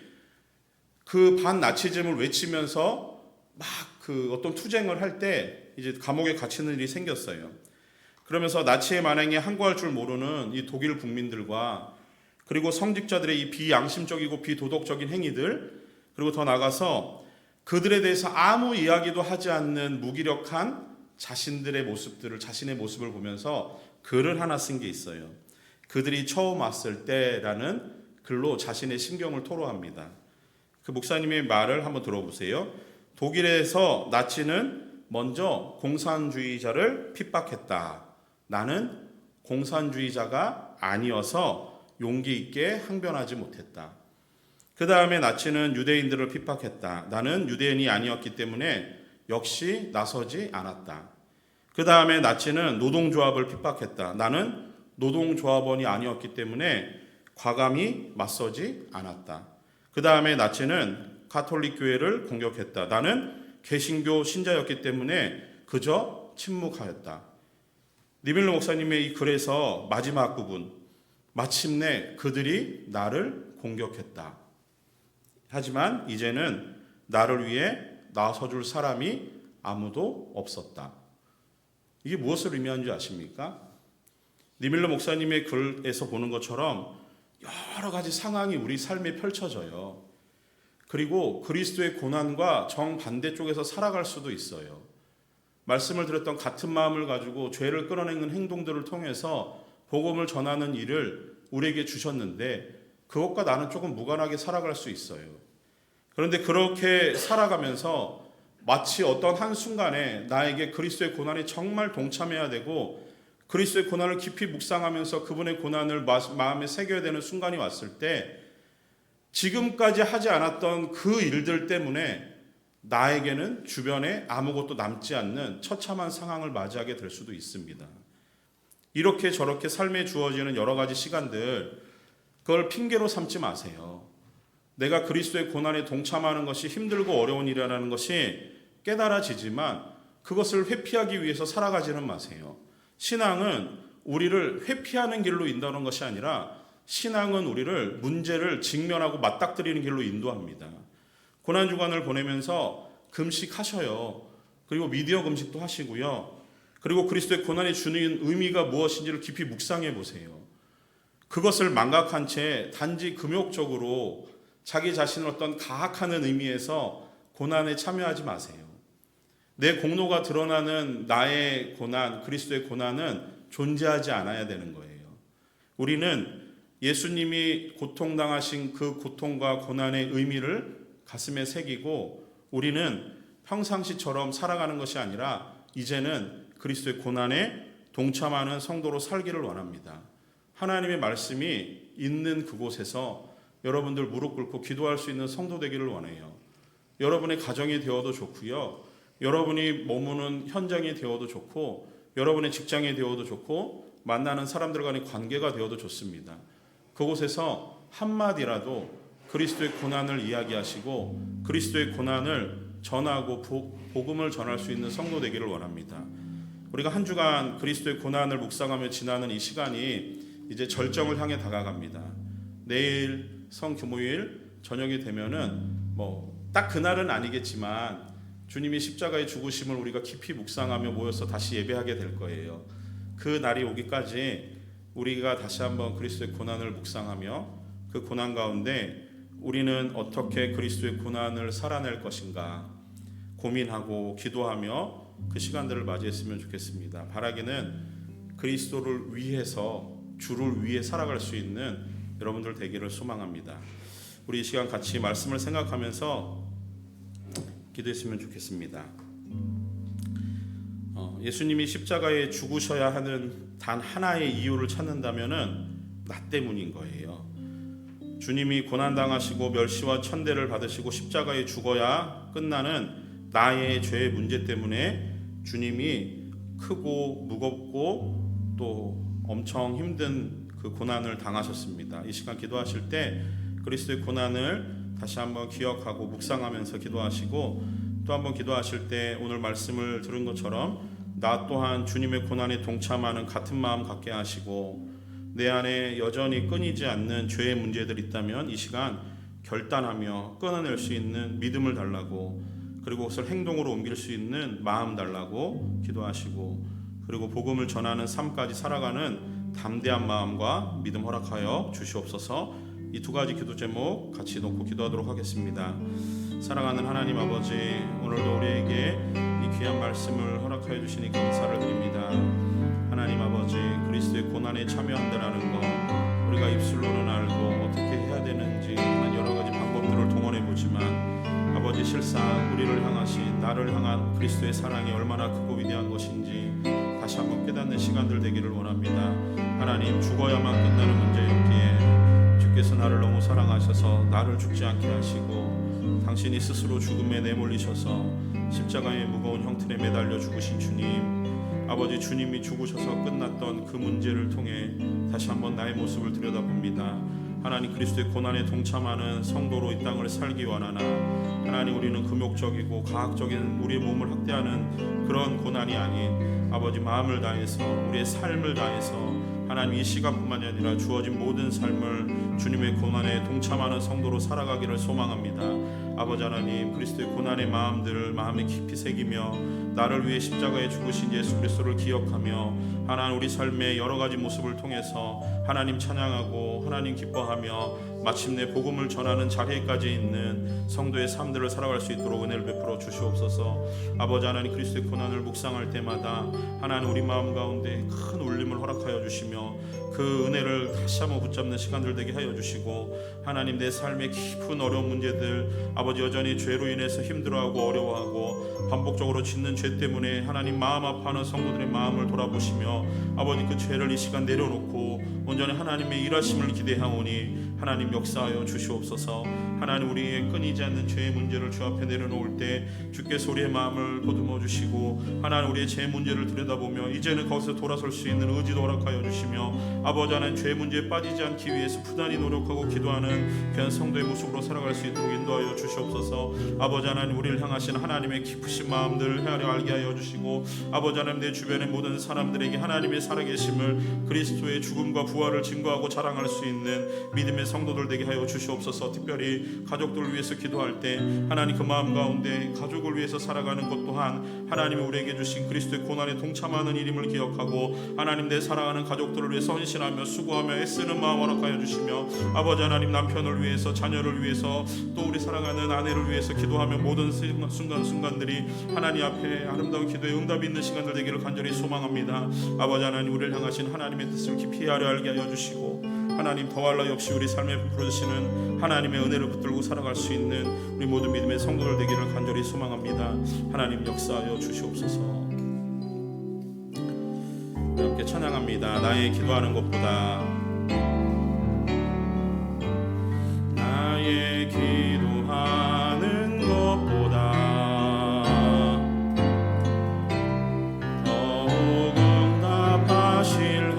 그 반나치즘을 외치면서 막 어떤 투쟁을 할 때 이제 감옥에 갇히는 일이 생겼어요. 그러면서 나치의 만행에 항거할 줄 모르는 이 독일 국민들과 그리고 성직자들의 이 비양심적이고 비도덕적인 행위들, 그리고 더 나아가서 그들에 대해서 아무 이야기도 하지 않는 무기력한 자신의 모습을 보면서 글을 하나 쓴 게 있어요. 그들이 처음 왔을 때라는 글로 자신의 심경을 토로합니다. 그 목사님의 말을 한번 들어보세요. 독일에서 나치는 먼저 공산주의자를 핍박했다. 나는 공산주의자가 아니어서 용기 있게 항변하지 못했다. 그 다음에 나치는 유대인들을 핍박했다. 나는 유대인이 아니었기 때문에 역시 나서지 않았다. 그 다음에 나치는 노동조합을 핍박했다. 나는 노동조합원이 아니었기 때문에 과감히 맞서지 않았다. 그 다음에 나치는 가톨릭 교회를 공격했다. 나는 개신교 신자였기 때문에 그저 침묵하였다. 니밀로 목사님의 이 글에서 마지막 부분, 마침내 그들이 나를 공격했다. 하지만 이제는 나를 위해 나서줄 사람이 아무도 없었다. 이게 무엇을 의미하는 줄 아십니까? 니밀로 목사님의 글에서 보는 것처럼 여러 가지 상황이 우리 삶에 펼쳐져요. 그리고 그리스도의 고난과 정반대쪽에서 살아갈 수도 있어요. 말씀을 드렸던 같은 마음을 가지고 죄를 끌어내는 행동들을 통해서 복음을 전하는 일을 우리에게 주셨는데 그것과 나는 조금 무관하게 살아갈 수 있어요. 그런데 그렇게 살아가면서 마치 어떤 한순간에 나에게 그리스도의 고난에 정말 동참해야 되고 그리스도의 고난을 깊이 묵상하면서 그분의 고난을 마음에 새겨야 되는 순간이 왔을 때 지금까지 하지 않았던 그 일들 때문에 나에게는 주변에 아무것도 남지 않는 처참한 상황을 맞이하게 될 수도 있습니다. 이렇게 저렇게 삶에 주어지는 여러 가지 시간들, 그걸 핑계로 삼지 마세요. 내가 그리스도의 고난에 동참하는 것이 힘들고 어려운 일이라는 것이 깨달아지지만 그것을 회피하기 위해서 살아가지는 마세요. 신앙은 우리를 회피하는 길로 인도하는 것이 아니라 신앙은 우리를 문제를 직면하고 맞닥뜨리는 길로 인도합니다. 고난주간을 보내면서 금식하셔요. 그리고 미디어 금식도 하시고요. 그리고 그리스도의 고난이 주는 의미가 무엇인지를 깊이 묵상해 보세요. 그것을 망각한 채 단지 금욕적으로 자기 자신을 어떤 가학하는 의미에서 고난에 참여하지 마세요. 내 공로가 드러나는 나의 고난, 그리스도의 고난은 존재하지 않아야 되는 거예요. 우리는 예수님이 고통당하신 그 고통과 고난의 의미를 가슴에 새기고 우리는 평상시처럼 살아가는 것이 아니라 이제는 그리스도의 고난에 동참하는 성도로 살기를 원합니다. 하나님의 말씀이 있는 그곳에서 여러분들 무릎 꿇고 기도할 수 있는 성도 되기를 원해요. 여러분의 가정이 되어도 좋고요. 여러분이 머무는 현장이 되어도 좋고 여러분의 직장이 되어도 좋고 만나는 사람들 간의 관계가 되어도 좋습니다. 그곳에서 한마디라도 그리스도의 고난을 이야기하시고 그리스도의 고난을 전하고 복음을 전할 수 있는 성도 되기를 원합니다. 우리가 한 주간 그리스도의 고난을 묵상하며 지나는 이 시간이 이제 절정을 향해 다가갑니다. 내일 성금요일 저녁이 되면은 딱 그날은 아니겠지만 주님이 십자가의 죽으심을 우리가 깊이 묵상하며 모여서 다시 예배하게 될 거예요. 그 날이 오기까지 우리가 다시 한번 그리스도의 고난을 묵상하며 그 고난 가운데 우리는 어떻게 그리스도의 고난을 살아낼 것인가 고민하고 기도하며 그 시간들을 맞이했으면 좋겠습니다. 바라기는 그리스도를 위해서 주를 위해 살아갈 수 있는 여러분들 되기를 소망합니다. 우리 이 시간 같이 말씀을 생각하면서 기도했으면 좋겠습니다. 예수님이 십자가에 죽으셔야 하는 단 하나의 이유를 찾는다면은 나 때문인 거예요. 주님이 고난당하시고 멸시와 천대를 받으시고 십자가에 죽어야 끝나는 나의 죄의 문제 때문에 주님이 크고 무겁고 또 엄청 힘든 그 고난을 당하셨습니다. 이 시간 기도하실 때 그리스도의 고난을 다시 한번 기억하고 묵상하면서 기도하시고 또 한번 기도하실 때 오늘 말씀을 들은 것처럼 나 또한 주님의 고난에 동참하는 같은 마음 갖게 하시고 내 안에 여전히 끊이지 않는 죄의 문제들이 있다면 이 시간 결단하며 끊어낼 수 있는 믿음을 달라고 그리고 그것을 행동으로 옮길 수 있는 마음 달라고 기도하시고 그리고 복음을 전하는 삶까지 살아가는 담대한 마음과 믿음 허락하여 주시옵소서. 이 두 가지 기도 제목 같이 놓고 기도하도록 하겠습니다. 사랑하는 하나님 아버지, 오늘도 우리에게 이 귀한 말씀을 허락하여 주시니 감사를 드립니다. 하나님 아버지, 그리스도의 고난에 참여한다라는 것 우리가 입술로는 알고 어떻게 해야 되는지 여러 가지 방법들을 동원해 보지만 아버지, 실상 우리를 향하신 나를 향한 그리스도의 사랑이 얼마나 크고 위대한 것인지 다시 한번 깨닫는 시간들 되기를 원합니다. 하나님, 죽어야만 끝나는 문제였기에 주께서 나를 너무 사랑하셔서 나를 죽지 않게 하시고 당신이 스스로 죽음에 내몰리셔서 십자가의 무거운 형틀에 매달려 죽으신 주님, 아버지, 주님이 죽으셔서 끝났던 그 문제를 통해 다시 한번 나의 모습을 들여다봅니다. 하나님, 그리스도의 고난에 동참하는 성도로 이 땅을 살기 원하나 하나님, 우리는 금욕적이고 과학적인 우리의 몸을 학대하는 그런 고난이 아닌 아버지, 마음을 다해서 우리의 삶을 다해서 하나님, 이 시간뿐만이 아니라 주어진 모든 삶을 주님의 고난에 동참하는 성도로 살아가기를 소망합니다. 아버지 하나님, 그리스도의 고난의 마음들을 마음에 깊이 새기며 나를 위해 십자가에 죽으신 예수 그리스도를 기억하며 하나님, 우리 삶의 여러 가지 모습을 통해서 하나님 찬양하고 하나님 기뻐하며 마침내 복음을 전하는 자리에까지 있는 성도의 삶들을 살아갈 수 있도록 은혜를 베풀어 주시옵소서. 아버지 하나님, 그리스도의 고난을 묵상할 때마다 하나님, 우리 마음 가운데 큰 울림을 허락하여 주시며 그 은혜를 다시 한번 붙잡는 시간들 되게 하여 주시고 하나님, 내 삶의 깊은 어려운 문제들 아버지, 여전히 죄로 인해서 힘들어하고 어려워하고 반복적으로 짓는 죄 때문에 하나님 마음 아파하는 성도들의 마음을 돌아보시며 아버지, 그 죄를 이 시간 내려놓고 온전히 하나님의 일하심을 기대하오니 하나님 역사하여 주시옵소서. 하나님, 우리의 끊이지 않는 죄의 문제를 주 앞에 내려놓을 때 주께서 우리의 마음을 보듬어 주시고 하나님, 우리의 죄 문제를 들여다보며 이제는 거기서 돌아설 수 있는 의지도 허락하여 주시며 아버지 하나님, 죄 문제에 빠지지 않기 위해서 부단히 노력하고 기도하는 귀한 성도의 모습으로 살아갈 수 있도록 인도하여 주시옵소서. 아버지 하나님, 우리를 향하신 하나님의 깊으신 마음들을 헤아려 알게 하여 주시고 아버지 하나님, 내 주변의 모든 사람들에게 하나님의 살아계심을 그리스도의 죽음과 부활을 증거하고 자랑할 수 있는 믿음의 성도들 되게 하여 주시옵소서. 특별히 가족들을 위해서 기도할 때 하나님, 그 마음 가운데 가족을 위해서 살아가는 것 또한 하나님이 우리에게 주신 그리스도의 고난에 동참하는 일임을 기억하고 하나님, 내 사랑하는 가족들을 위해서 헌신하며 수고하며 애쓰는 마음 허락하여 주시며 아버지 하나님, 남편을 위해서 자녀를 위해서 또 우리 사랑하는 아내를 위해서 기도하며 모든 순간순간들이 하나님 앞에 아름다운 기도에 응답이 있는 시간들 되기를 간절히 소망합니다. 아버지 하나님, 우리를 향하신 하나님의 뜻을 깊이 헤아려 알게 하여 주시고 하나님, 더할 나위 없이 우리 삶에 베풀어 주시는 하나님의 은혜를 붙들고 살아갈 수 있는 우리 모든 믿음의 성도들 되기를 간절히 소망합니다. 하나님 역사하여 주시옵소서. 우리 함께 찬양합니다. 나의 기도하는 것보다, 나의 기도하는 것보다 더욱 응답하실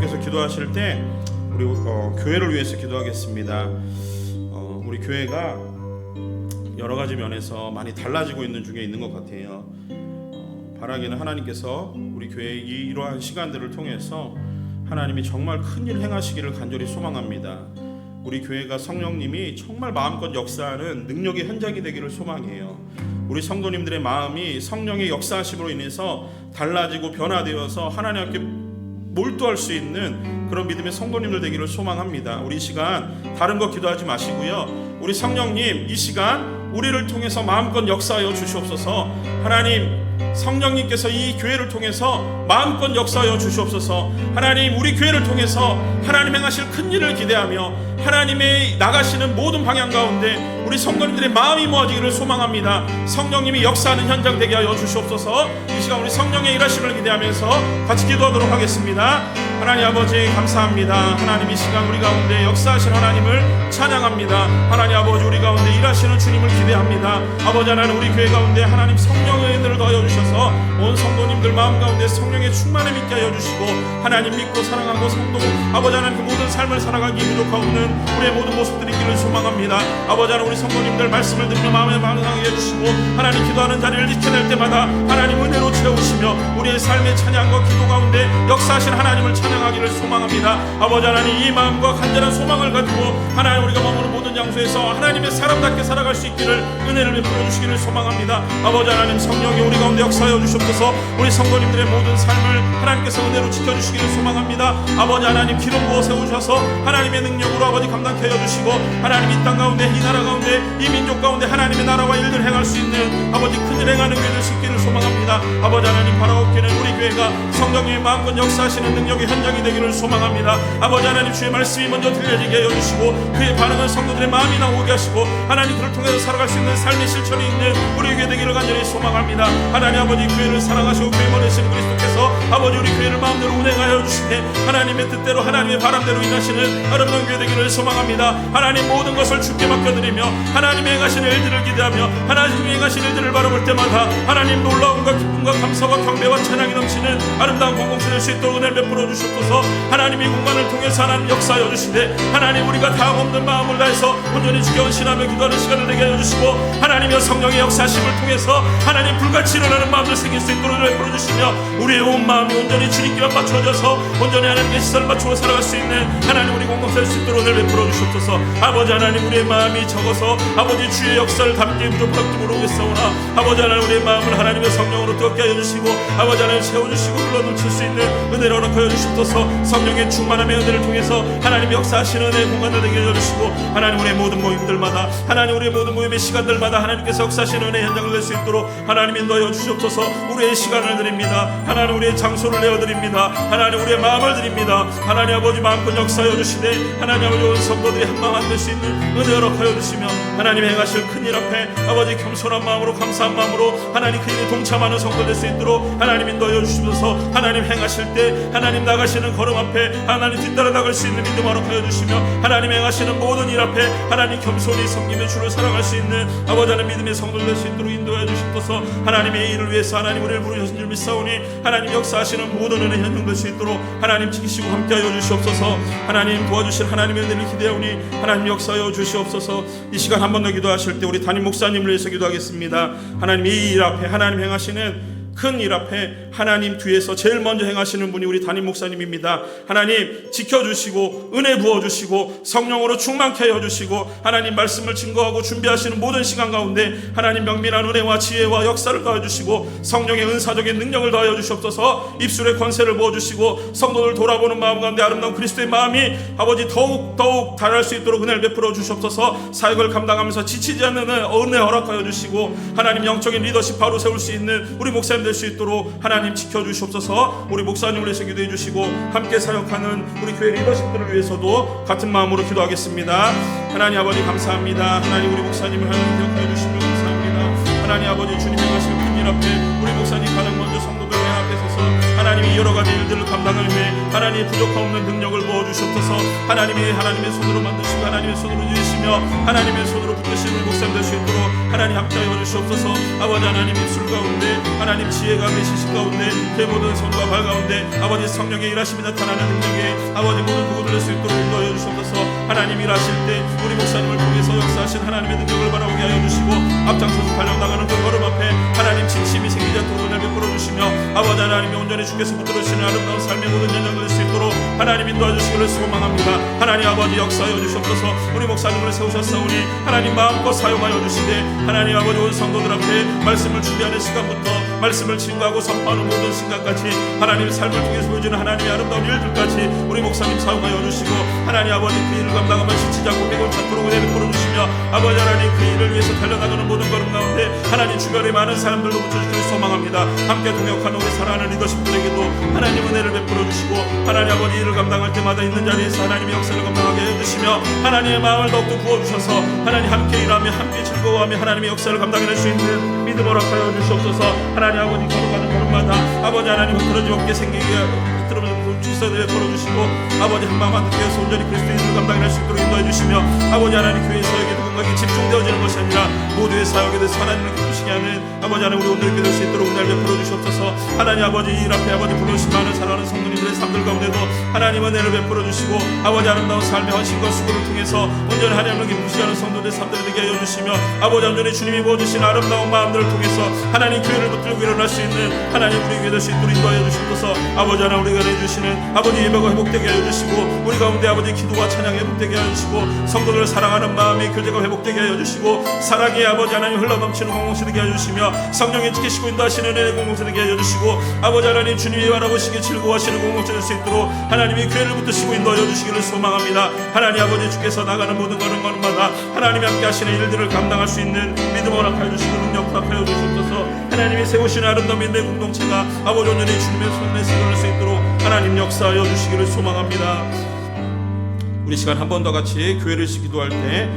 여러분께서 기도하실 때 우리 교회를 위해서 기도하겠습니다. 우리 교회가 여러 가지 면에서 많이 달라지고 있는 중에 있는 것 같아요. 바라기는 하나님께서 우리 교회의 이러한 시간들을 통해서 하나님이 정말 큰일 행하시기를 간절히 소망합니다. 우리 교회가 성령님이 정말 마음껏 역사하는 능력의 현장이 되기를 소망해요. 우리 성도님들의 마음이 성령의 역사하심으로 인해서 달라지고 변화되어서 하나님 앞에 몰두할 수 있는 그런 믿음의 성도님들 되기를 소망합니다. 우리 시간 다른 거 기도하지 마시고요, 우리 성령님 이 시간 우리를 통해서 마음껏 역사하여 주시옵소서. 하나님, 성령님께서 이 교회를 통해서 마음껏 역사하여 주시옵소서. 하나님, 우리 교회를 통해서 하나님 행하실 큰 일을 기대하며 하나님의 나가시는 모든 방향 가운데 우리 성도님들의 마음이 모아지기를 소망합니다. 성령님이 역사하는 현장 되게 하여 주시옵소서. 이 시간 우리 성령의 일하심을 기대하면서 같이 기도하도록 하겠습니다. 하나님 아버지 감사합니다. 하나님 이 시간 우리 가운데 역사하신 하나님을 찬양합니다. 하나님 아버지 우리 가운데 일하시는 주님을 기대합니다. 아버지 하나님, 우리 교회 가운데 하나님 성령의 은혜를 더하여 주셔서 온 성도님들 마음 가운데 성령의 충만함 있게 하여 주시고 하나님 믿고 사랑하고 성도 아버지 하나님 그 모든 삶을 살아가기 부족하옵는 우리의 모든 모습들이 있기를 소망합니다. 아버지 하나님, 우리 성도님들 말씀을 듣며 마음에 반응하게 해주시고 하나님 기도하는 자리를 지켜낼 때마다 하나님 은혜로 채우시며 우리의 삶의 찬양과 기도 가운데 역사하신 하나님을 찬양하기를 소망합니다. 아버지 하나님, 이 마음과 간절한 소망을 가지고 하나님 우리가 머무는 모든 장소에서 하나님의 사람답게 살아갈 수 있기를 은혜를 베풀어 주시기를 소망합니다. 아버지 하나님, 성령이 우리 가운데 역사하여 주시옵소서. 우리 성도님들의 모든 삶을 하나님께서 은혜로 지켜주시기를 소망합니다. 아버지 하나님, 기름 부어 세우셔서 하나님의 능력으로 아버지 감당케 하여 주시고 하나님 이 땅 가운데 이 나라 가운데 이 민족 가운데 하나님의 나라와 일들 행할 수 있는 아버지 큰일 행하는 교회를 짓기를 소망합니다. 아버지 하나님, 바라옵기는 우리 교회가 성령님의 마음껏 역사하시는 능력의 현장이 되기를 소망합니다. 아버지 하나님, 주의 말씀이 먼저 들려지게 하여 주시고 그의 반응을 성도들의 마음이 나오게 하시고 하나님 그를 통해서 살아갈 수 있는 삶의 실천이 있는 우리 교회 되기를 간절히 소망합니다. 하나님 아버지, 교회를 사랑하시고 교회 보내신 그리스도께서 아버지 우리 교회를 마음대로 운행하여 주시되 하나님의 뜻대로 하나님의 바람대로 일하시는 아름다운 교회 되기를 소망합니다. 하나님, 모든 것을 주께 맡겨드리며 하나님이 행하시는 일들을 기대하며 하나님이 행하시는 일들을 바라볼 때마다 하나님 놀라움과 기쁨과 감사와 경배와 찬양이 넘치는 아름다운 공동체 될 수 있도록 은혜를 베풀어 주시옵소서. 하나님, 이 공간을 통해서 하나님 역사하여 주시되 하나님 우리가 다음 없는 마음을 다해서 온전히 주께 헌신하며 기도하는 시간을 되게 하여 주시고 하나님의 성령의 역사하심을 통해서 하나님 불같이 일어나는 마음을 생길 수 있도록 은혜를 베풀어 주시며 우리의 온 마음이 온전히 주님께만 맞춰져서 온전히 하나님의 시선을 맞추고 살아갈 수 있는 하나님 우리 공동체 될 수 있도록 은혜를 베풀어 주시옵소서. 아버지 하나님, 우리의 마음이 적어서 아버지 주의 역사를 담기 부족할지 모르겠사오나 아버지 하나님, 우리의 마음을 하나님의 성령으로 뜨겁게 하여 주시고 아버지 하나님 채워주시고 흘러넘칠 수 있는 은혜를 허락하여 주시옵소서. 성령의 충만함의 은혜를 통해서 하나님 역사하시는 은혜의 공간을 되게 해주시고 하나님 우리의 모든 모임들마다 하나님 우리의 모든 모임의 시간들마다 하나님께서 역사하시는 은혜의 현장을 낼 수 있도록 하나님 인도하여 주시옵소서. 우리의 시간을 드립니다. 하나님 우리의 장소를 내어드립니다. 하나님 우리의 마음을 드립니다. 하나님 아버지, 마음껏 역사하여 주시되 하나님 아버지 온 성도들이 한 마음 안 될 수 있는 은혜 허락하여 주시며 하나님 행하실 큰일 앞에 아버지 겸손한 마음으로 감사한 마음으로 하나님 그 일에 동참하는 성도 될 수 있도록 하나님 인도하여 주시면서 하나님 행하실 때 하나님 나가시는 걸음 앞에 하나님 뒤따라 나갈 수 있는 믿음 허락하여 주시며 하나님 행하시는 모든 일 앞에 하나님 겸손히 섬기며 주를 사랑할 수 있는 아버지 하나님 믿음의 성도 될 수 있도록 인도하여 주시옵소서. 하나님의 일을 위해서 하나님 우리를 부르셨은 줄 믿사오니 하나님 역사하시는 모든 은혜 현장될 수 있도록 하나님 지키시고 함께하여 주시옵소서. 하나님 도와주실 하나님의 은혜를 기대하오니 하나님 역사하여 주시옵소서. 이 시간 한 번 더 기도하실 때 우리 담임 목사님을 위해서 기도하겠습니다. 하나님 이 일 앞에 하나님 행하시는 큰 일 앞에 하나님 뒤에서 제일 먼저 행하시는 분이 우리 담임 목사님입니다. 하나님 지켜주시고 은혜 부어주시고 성령으로 충만케 해주시고 하나님 말씀을 증거하고 준비하시는 모든 시간 가운데 하나님 명민한 은혜와 지혜와 역사를 더해주시고 성령의 은사적인 능력을 더하여 주시옵소서. 입술의 권세를 부어주시고 성도를 돌아보는 마음 가운데 아름다운 그리스도의 마음이 아버지 더욱 달할 수 있도록 은혜를 베풀어 주시옵소서. 사역을 감당하면서 지치지 않는 은혜 허락하여 주시고 하나님 영적인 리더십 바로 세울 수 있는 우리 목사님 될 수 있도록 하나님 지켜주시옵소서. 우리 목사님을 위해서 기도해 주시고 함께 사역하는 우리 교회 리더십들을 위해서도 같은 마음으로 기도하겠습니다. 하나님 아버지 감사합니다. 하나님 우리 목사님을 하나님 기억하여 주시면 감사합니다. 하나님 아버지, 주님 행하실 큰 일 앞에 우리 목사님 가장 먼저 성도들 앞에 서서 하나님이 이 여러 가지 일들을 감당할 위해 하나님의 부족함 없는 능력을 부어주시옵소서. 하나님의 손으로 만드시고 하나님의 손으로 지으시며 하나님의 손으로 붙드시는 우리 목사님 될 수 있도록 하나님 함께하여 주시옵소서. 아버지 하나님 입술 가운데 하나님 지혜가 계시신 가운데 제 모든 손과 발 가운데 아버지 성령의 일하심이 나타나는 능력에 아버지 모든 도구를 낼 수 있도록 인도하여 주시옵소서. 하나님 일하실 때 우리 목사님을 통해서 역사하신 하나님의 능력을 바라보게 하여 주시고 앞장서서 달려나가는 그 걸음 앞에 하나님 진심이 생기지 않도록 은혜를 베풀어 주시며 아버지 하나님이 온전히 주께서 붙들으시는 아름다운 삶의 모든 연장을 낼 수 있도록 하나님 인도해 주시기를 소망합니다. 하나님 아버지 역사하여 주시옵소서. 우리 목사님을 세우셨사오니 하나님 마음껏 사용하여 주시되 하나님 아버지 온 성도들 앞에 말씀을 준비하는 시간부터 말씀을 증거하고 선포하는 모든 순간까지 하나님 삶을 통해서 보여주는 하나님의 아름다운 일들까지 우리 목사님 사용하여 주시고 하나님 아버지 그 일을 감당하면 지치지 않고 배고 찾도록 은혜 베풀어 주시며 아버지 하나님 그 일을 위해서 달려나가는 모든 걸음 가운데 하나님 주변에 많은 사람들로 붙여주시길 소망합니다. 함께 동역하는 우리 사랑하는 리더십들에게도 하나님 은혜를 베풀어 주시고 하나님 아버지 일을 감당할 때마다 있는 자리에서 하나님의 역사를 감당하게 해주시며 하나님의 마음을 더욱더 부어주셔서 하나님 함께 일하며 함께 즐거워하며 하나님의 역사를 감당해낼 수 있는 믿음 허락하여 주시옵소서. 하나님 아버지 걸어가는 걸음마다 아버지 하나님 흐트러짐 없게 생기게 주셔서 베풀어 주시고 아버지 한 마음 한 뜻에서 온전히 그리스도의 일을 감당할 수 있도록 인도해 주시며 아버지 하나님 교회 사역에 누군가에게 집중되어지는 것이 아니라 모두의 사역에 대해서 하나님을 기쁘시게 하는 아버지 하나님 우리 오늘 기도할 수 있도록 은혜를 베풀어 주시옵소서. 하나님 아버지 일 앞에 아버지 부르신 많은 사랑하는 성도님들의 삶들 가운데도 하나님 은혜를 베풀어 주시고 아버지 아름다운 삶의 헌신과 수고를 통해서 온전히 하나님을 기쁘시게 하는 성도들의 삶들이 되게 하여 주시며 아버지 온전히 주님이 부어주신 아름다운 마음들을 통해서 하나님 교회를 붙들고 일어날 수 있는 하나님 우리 교회 될 수 있도록 인도하여 주시옵소서. 아버지 하나님 우리가 내주시는 아버지 예배가 회복되게 하여 주시고 우리 가운데 아버지 기도와 찬양이 회복되게 하여 주시고 성도들을 사랑하는 마음의 교제가 회복되게 하여 주시고 사랑의 아버지 하나님 흘러넘치는 공동체 되게 하여 주시며 성령이 지키시고 인도하시는 은혜의 공동체 되게 하여 주시고 아버지 하나님 주님이 바라보시기에 즐거워하시는 공동체 될 수 있도록 하나님이 교회를 붙드시고 인도하여 주시기를 소망합니다. 하나님 아버지 주께서 나가는 모든 걸음마다 하나님이 함께 하시는 일들을 감당할 수 있는 믿음 허락하여 주시고 능력 허락하여 주시옵소서. 하나님이 세우시는 아름다운 인내 공동체가 아버지 온전히 주님의 손에 쓰여질 수 있도록 하나님 역사하여 주시기를 소망합니다. 우리 시간 한 번 더 같이 교회를 기도할 때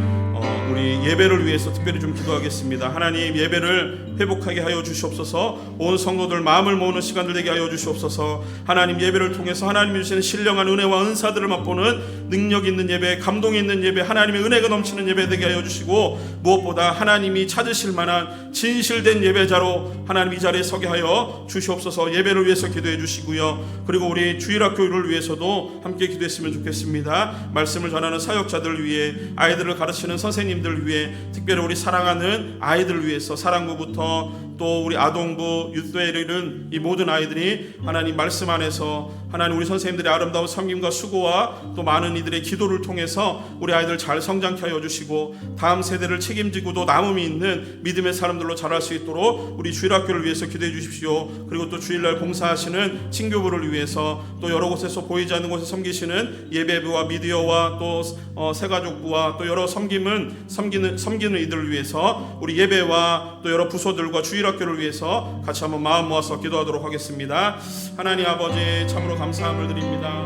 우리 예배를 위해서 특별히 좀 기도하겠습니다. 하나님 예배를 회복하게 하여 주시옵소서. 온 성도들 마음을 모으는 시간들 되게 하여 주시옵소서. 하나님 예배를 통해서 하나님이 주시는 신령한 은혜와 은사들을 맛보는 능력 있는 예배, 감동이 있는 예배, 하나님의 은혜가 넘치는 예배 되게 하여 주시고 무엇보다 하나님이 찾으실 만한 진실된 예배자로 하나님 이 자리에 서게 하여 주시옵소서. 예배를 위해서 기도해 주시고요. 그리고 우리 주일학교를 위해서도 함께 기도했으면 좋겠습니다. 말씀을 전하는 사역자들 위해 아이들을 가르치는 선생님들 위해 특별히 우리 사랑하는 아이들 위해서 사랑부부터 또 우리 아동부, 유도에 이르는 이 모든 아이들이 하나님 말씀 안에서 하나님 우리 선생님들의 아름다운 섬김과 수고와 또 많은 이들의 기도를 통해서 우리 아이들 잘 성장케 하여 주시고 다음 세대를 책임지고도 남음이 있는 믿음의 사람들로 자랄 수 있도록 우리 주일학교를 위해서 기도해 주십시오. 그리고 또 주일날 봉사하시는 친교부를 위해서 또 여러 곳에서 보이지 않는 곳에 섬기시는 예배부와 미디어와 또 새가족부와 또 여러 섬기는 이들을 위해서 우리 예배와 또 여러 부서들과 주일학교를 위해서 같이 한번 마음 모아서 기도하도록 하겠습니다. 하나님 아버지 참으로 감사함을 드립니다.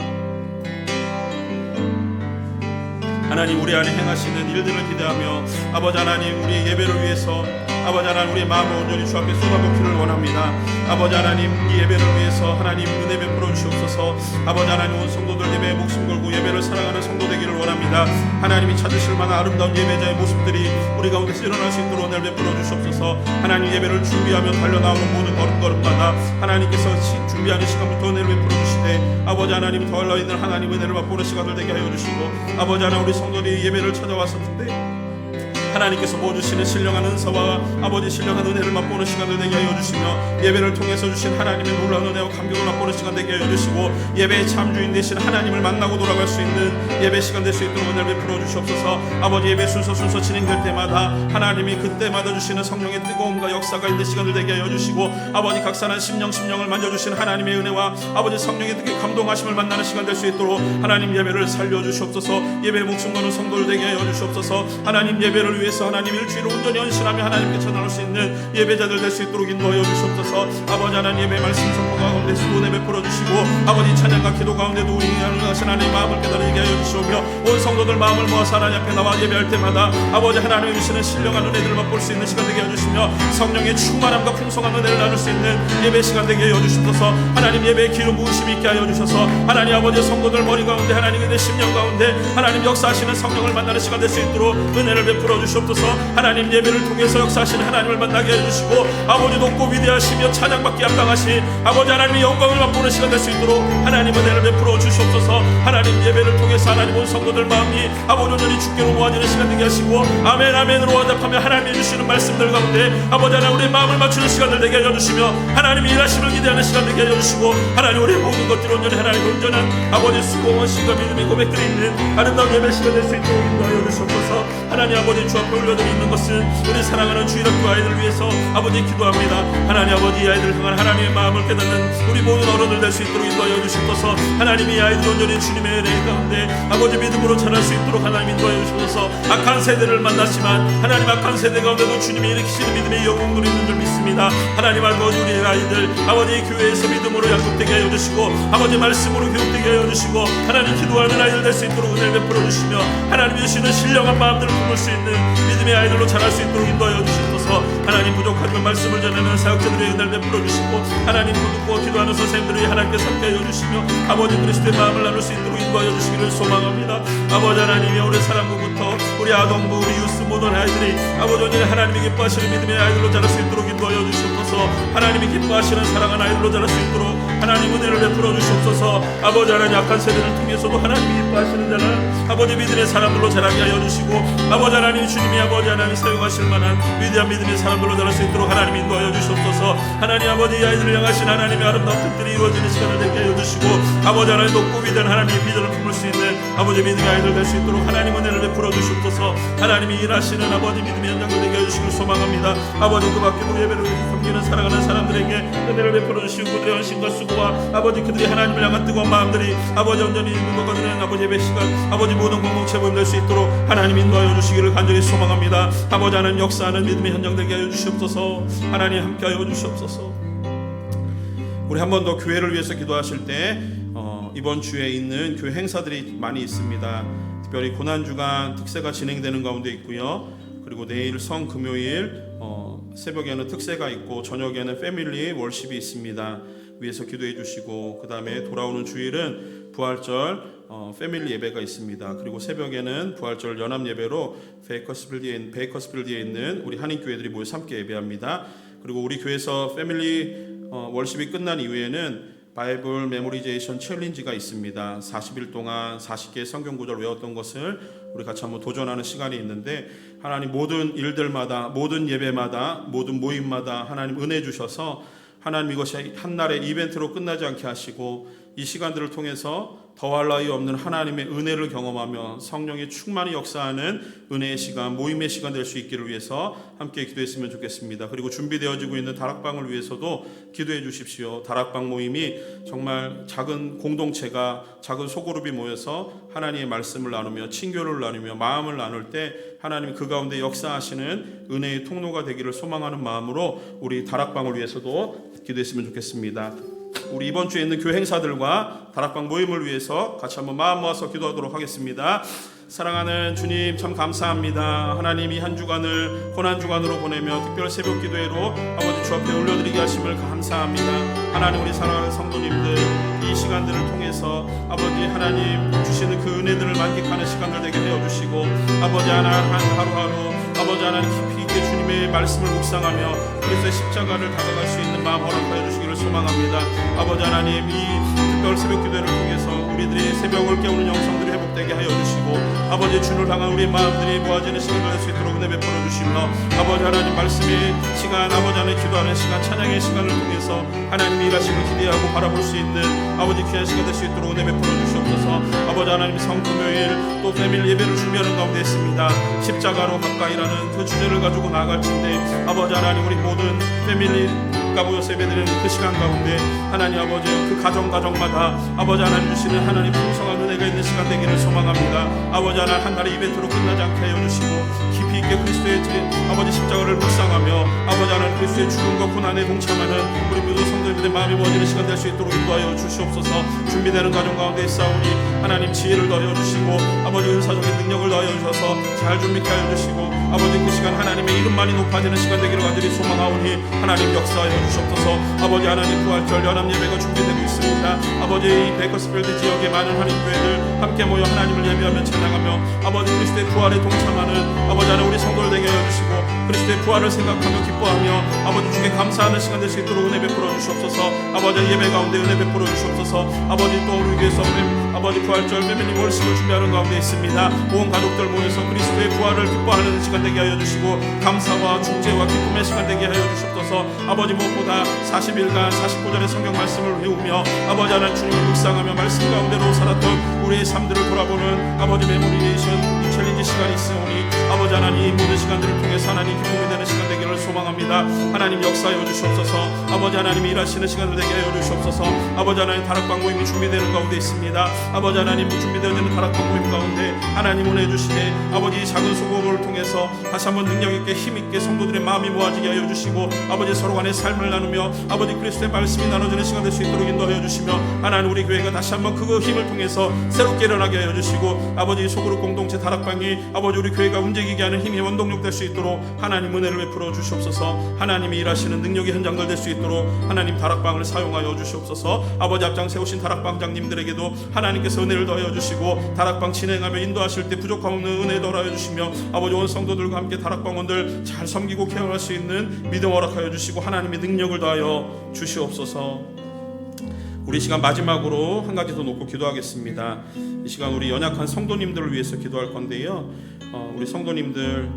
하나님 우리 안에 행하시는 일들을 기대하며 아버지 하나님 우리 예배를 위해서 아버지 하나님 우리의 마음을 온전히 주 앞에 쏟아붓기를 원합니다. 아버지 하나님 이 예배를 위해서 하나님 은혜 베풀어 주시옵소서. 아버지 하나님 온 성도들 예배에 목숨 걸고 예배를 사랑하는 성도 되기를 원합니다. 하나님이 찾으실 만한 아름다운 예배자의 모습들이 우리 가운데서 일어날 수 있도록 은혜를 베풀어 주시옵소서. 하나님 예배를 준비하며 달려나오는 모든 걸음걸음마다 하나님께서 준비하는 시간부터 은혜를 베풀어 주시되 아버지 하나님 더할라 있는 하나님 은혜를 맛보는 시간을 되게 하여 주시고 아버지 하나님 우리 성도들이 예배를 찾아왔었는데 하나님께서 모아주시는 신령한 은사와 아버지 신령한 은혜를 맛보는 시간을 되게 하여 주시며 예배를 통해서 주신 하나님의 놀라운 은혜와 감격을 맛보는 시간 되게 하여 주시고 예배의 참주인 되신 하나님을 만나고 돌아갈 수 있는 예배 시간 될 수 있도록 은혜를 베풀어 주시옵소서. 아버지 예배 순서 진행될 때마다 하나님이 그때마다 주시는 성령의 뜨거움과 역사가 있는 시간을 되게 하여 주시고 아버지 각산한 심령을 만져주신 하나님의 은혜와 아버지 성령의 특히 감동하심을 만나는 시간 될 수 있도록 하나님 예배를 살려주시옵소서. 예배 목숨 거는 성도를 되게 하여 주시옵소서. 하나님 예배를 위해서 하나님 일주일을 온전히 헌신하며 하나님께 전할 수 있는 예배자들 될 수 있도록 인도하여 주시옵소서. 아버지 하나님 예배 말씀 선포 가운데 수고내 베풀어 주시고 아버지 찬양과 기도 가운데도 우리 하나님 마음을 깨달게 하여 주시오며 온 성도들 마음을 모아서 하나님 앞에 나와 예배할 때마다 아버지 하나님의 주시는 신령한 은혜들을 맛볼 수 있는 시간 되게 해주시며 성령의 충만함과 풍성한 은혜를 나눌 수 있는 예배 시간 되게 해주셔서 하나님 예배의 기름 부으심이 있게 하여 주셔서 하나님 아버지 성도들 머리 가운데 하나님의 내 심령 가운데 하나님 역사하시는 성령을 만나는 시간 될 수 있도록 은혜를 베풀어 주시옵소서. 하나님 예배를 통해서 역사하시는 하나님을 만나게 해주시고 아버지 높고 위대하시며 찬양받기 합당하시 아버지 하나님의 영광을 맛보는 시간 될 수 있도록 하나님 은혜를 베풀어 주시옵소서. 하나님 예배를 통해서 하나님 온 성도들 마음이 아버지 온전히 주께로 모아지는 시간 되게 하시고 아멘 아멘으로 화답하며 하나님이 주시는 말씀들 가운데 아버지 하나님 우리의 마음을 맞추는 시간들 되게 해주시며 하나님이 일하심을 기대하는 시간 되게 해주시고 하나님 우리의 모든 것들을 온전히 하나님 온전한 아버지 수고 원신과 믿음의 고백들이 있는 아름다운 예배 시간 될 수 있도록 인도하여 주시옵소서. 하나님 아버지 주 앞에 올려드리는 것은 우리 사랑하는 주일학교 아이들 위해서 아버지 기도합니다. 하나님 아버지 이 아이들을 향한 하나님의 마음을 깨닫는 우리 모든 어른들 될 수 있도록 인도하여 주시옵소서. 하나님 이 아이들 온전히 주님의 은혜 가운데 아버지 믿음으로 자랄 수 있도록 하나님 인도하여 주셔서 악한 세대를 만났지만 하나님 악한 세대 가운데도 주님이 일으키시는 믿음의 영웅들이 있는 줄 믿습니다. 하나님 아버지 우리 아이들 아버지 교회에서 믿음으로 양육되게 하여 주시고 아버지 말씀으로 교육되게 하여 주시고 하나님 기도하는 아이들 될 수 있도록 은혜를 베풀어 주시며 하나님 주시는 신령한 마음들을 품을 수 있는 믿음의 아이들로 자랄 수 있도록 인도하여 주시옵소서. 하나님 부족하지만 말씀을 전하는 사역자들의 은혜를 베풀어 주시고 하나님 듣고 기도하는 선생님들이 하나님께 함께 하여 주시며 아버지 그리스도의 마음을 나눌 수 있도록 인도하여 주시기를 소망합니다. 아버지 하나님이 우리 사랑부부터 우리 아동부 우리 유스 모든 아이들이 아버지 온전히 하나님이 기뻐하시는 믿음의 아이들로 자랄 수 있도록 인도하여 주시옵소서. 하나님이 기뻐하시는 사랑하는 아이들로 자랄 수 있도록 하나님 은혜를 베풀어 주시옵소서. 아버지 하나님 약한 세대를 통해서도 하나님이 기뻐하시는 자는 아버지 믿음의 사람들로 자라게 하여 주시고 아버지 하나님 주님이 아버지 하나님 사용하실 만한 위대한 믿음의 사람들로 자랄 수 있도록 하나님 인도하여 주시옵소서. 하나님 아버지 이 아이들을 향하신 하나님의 아름다운 뜻들이 이루어지는 시간을 되게 하여 주시고 아버지 하나님 높고 위대한 하나님의 비전을 품을 수 있는 아버지 믿음의 아이들 될 수 있도록 하나님 은혜를 베풀어 주시옵소서. 하나님이 일하시는 아버지 믿음의 현장을 되게 해주시길 소망합니다. 아버지 그 밖에도 예배를 섬기는 사랑하는 사람들에게 은혜를 베풀어 주시고 그들의 헌신과 수고와 아버지 그들이 하나님을 향한 뜨거운 마음들이 아버지 온전히 누가거드는 아버지 예배 시간 아버지 모든 공동체 모임 될 수 있도록 하나님 인도하여 주시기를 간절히 소망합니다. 아버지 하나님 역사하는 믿음의 현장 되게 하여 주시옵소서. 하나님 함께 하여 주시옵소서. 우리 한 번 더 교회를 위해서 기도하실 때 이번 주에 있는 교회 행사들이 많이 있습니다. 특별히 고난주간 특세가 진행되는 가운데 있고요. 그리고 내일 성금요일 새벽에는 특세가 있고 저녁에는 패밀리 월십이 있습니다. 위에서 기도해 주시고 그 다음에 돌아오는 주일은 부활절 패밀리 예배가 있습니다. 그리고 새벽에는 부활절 연합 예배로 베이커스빌드에 있는 우리 한인교회들이 모여서 함께 예배합니다. 그리고 우리 교회에서 패밀리 월십이 끝난 이후에는 바이블 메모리제이션 챌린지가 있습니다. 40일 동안 40개의 성경 구절 외웠던 것을 우리 같이 한번 도전하는 시간이 있는데 하나님 모든 일들마다 모든 예배마다 모든 모임마다 하나님 은혜 주셔서 하나님 이것이 한날의 이벤트로 끝나지 않게 하시고 이 시간들을 통해서 더할 나위 없는 하나님의 은혜를 경험하며 성령의 충만히 역사하는 은혜의 시간, 모임의 시간 될 수 있기를 위해서 함께 기도했으면 좋겠습니다. 그리고 준비되어지고 있는 다락방을 위해서도 기도해 주십시오. 다락방 모임이 정말 작은 공동체가 작은 소그룹이 모여서 하나님의 말씀을 나누며 친교를 나누며 마음을 나눌 때 하나님 그 가운데 역사하시는 은혜의 통로가 되기를 소망하는 마음으로 우리 다락방을 위해서도 기도했으면 좋겠습니다. 우리 이번 주에 있는 교회 행사들과 다락방 모임을 위해서 같이 한번 마음 모아서 기도하도록 하겠습니다. 사랑하는 주님 참 감사합니다. 하나님이 한 주간을 고난주간으로 보내며 특별 새벽 기도회로 아버지 주 앞에 올려드리게 하심을 감사합니다. 하나님 우리 사랑하는 성도님들 이 시간들을 통해서 아버지 하나님 주시는 그 은혜들을 만끽하는 시간들 되게 되어주시고 아버지 하루하루 아버지 하나님 깊이 있게 주님의 말씀을 묵상하며 그리스도의 십자가를 다가갈 수 있는 마음 허락하여 주시기를 소망합니다. 아버지 하나님 이 특별 새벽 기도회를 통해서 우리들이 새벽을 깨우는 영성들이 회복되게 하여 주시고 아버지 주를 향한 우리의 마음들이 모아지는 시간을 할 수 있도록 은혜 베풀어 주시며 아버지 하나님 말씀의 시간 아버지 하나님 기도하는 시간 찬양의 시간을 통해서 하나님이 일하심을 기대하고 바라볼 수 있는 아버지 귀한 시간 될 수 있도록 은혜 베풀어 주시옵소서. 아버지 하나님 성금요일 또 패밀리 예배를 준비하는 가운데 있습니다. 십자가로 가까이라는 그 주제를 가지고 나아갈 텐데 아버지 하나님 우리 모든 패밀리가 모여서 예배드리는 그 시간 가운데 하나님 아버지 그 가정마다 아버지 하나님 주시는 하나님 풍성한 은혜가 있는 시간 되기를 소망합니다. 아버지 하나님 한 달의 이벤트로 끝나지 않게 하여 주시고 깊이 있게 그리스도의 아버지 십자가를 묵상하며 아버지 하나님 그리스도의 죽음과 고난에 동참하는 우리 모든 성도님들의 마음이 모아지는 시간 될 수 있도록 인도하여 주시옵소서. 준비되는 가정 가운데 싸우니 하나님 지혜를 더하여 주시고 아버지 은사적인 능력을 더하여 주셔서 잘 준비케 하여 주시고 아버지 그 시간 하나님의 이름만이 높아지는 시간 되기를 간절히 소망하오니 하나님 역사하여 주시옵소서. 아버지 하나님 부활절 연합 예배가 준비되고 있습니다. 아버지 이 베이커스필드 지역의 많은 한인교회들 함께 모여 하나님을 예배하며 찬양하며 아버지 그리스도의 부활에 동참하는 아버지 하나님 우리 성도를 되게 하여 주시고 그리스도의 부활을 생각하며 기뻐하며 아버지 주께 감사하는 시간 될 수 있도록 은혜 베풀어 주시옵소서. 아버지 예배 가운데 은혜 베풀어 주시옵소서. 아버지 또 우리 교회에서 아버지 부활절 패밀리 월식을 준비하는 가운데 있습니다. 온 가족들 모여서 그리스도의 부활을 기뻐하는 시간 되게 하여 주시고 감사와 축제와 기쁨의 시간 되게 하여 주시옵소서. 아버지 무엇보다 40일간 49절의 성경 말씀을 외우며 아버지 하나님 주님을 묵상하며 말씀 가운데로 살았던 우리의 삶들을 돌아보는 아버지 메모리레이션 챌린지 시간이 있으오니 아버지 하나님 이 모든 시간들을 통해서 하나님 기쁨이 되는 시간 되기를 소망합니다. 하나님 역사하여 주시옵소서. 아버지 하나님 일하시는 시간을 되게 하여 주시옵소서. 아버지 하나님 다락방 모임이 준비되는 가운데 있습니다. 아버지 하나님 준비되어지는 다락방 모임 가운데 하나님 은혜 주시되 아버지 작은 소금을 통해서 다시 한번 능력 있게 힘 있게 성도들의 마음이 모아지게 하여 주시고 아버지 서로 간의 삶을 나누며 아버지 그리스도의 말씀이 나눠지는 시간 될 수 있도록 인도하여 주시며 하나님 우리 교회가 다시 한번 그 힘을 통해서 새롭게 일어나게 하여 주시고 아버지 소그룹 공동체 다락방이 아버지 우리 교회가 움직이게 하는 힘의 원동력 될 수 있도록 하나님 은혜를 베풀어 주시옵소서. 하나님이 일하시는 능력의 현장들 될 수 있도록 하나님 다락방을 사용하여 주시옵소서. 아버지 앞장 세우신 다락방장님들에게도 하나님께서 은혜를 더하여 주시고 다락방 진행하며 인도하실 때 부족함 없는 은혜 더하여 주시며 아버지 온 성도들과 함께 다락방원들 잘 섬기고 케어할 수 있는 믿음 허락하여 주시고 하나님의 능력을 더하여 주시옵소서. 우리 시간 마지막으로 한 가지 더 놓고 기도하겠습니다. 이 시간 우리 연약한 성도님들을 위해서 기도할 건데요. 우리 성도님들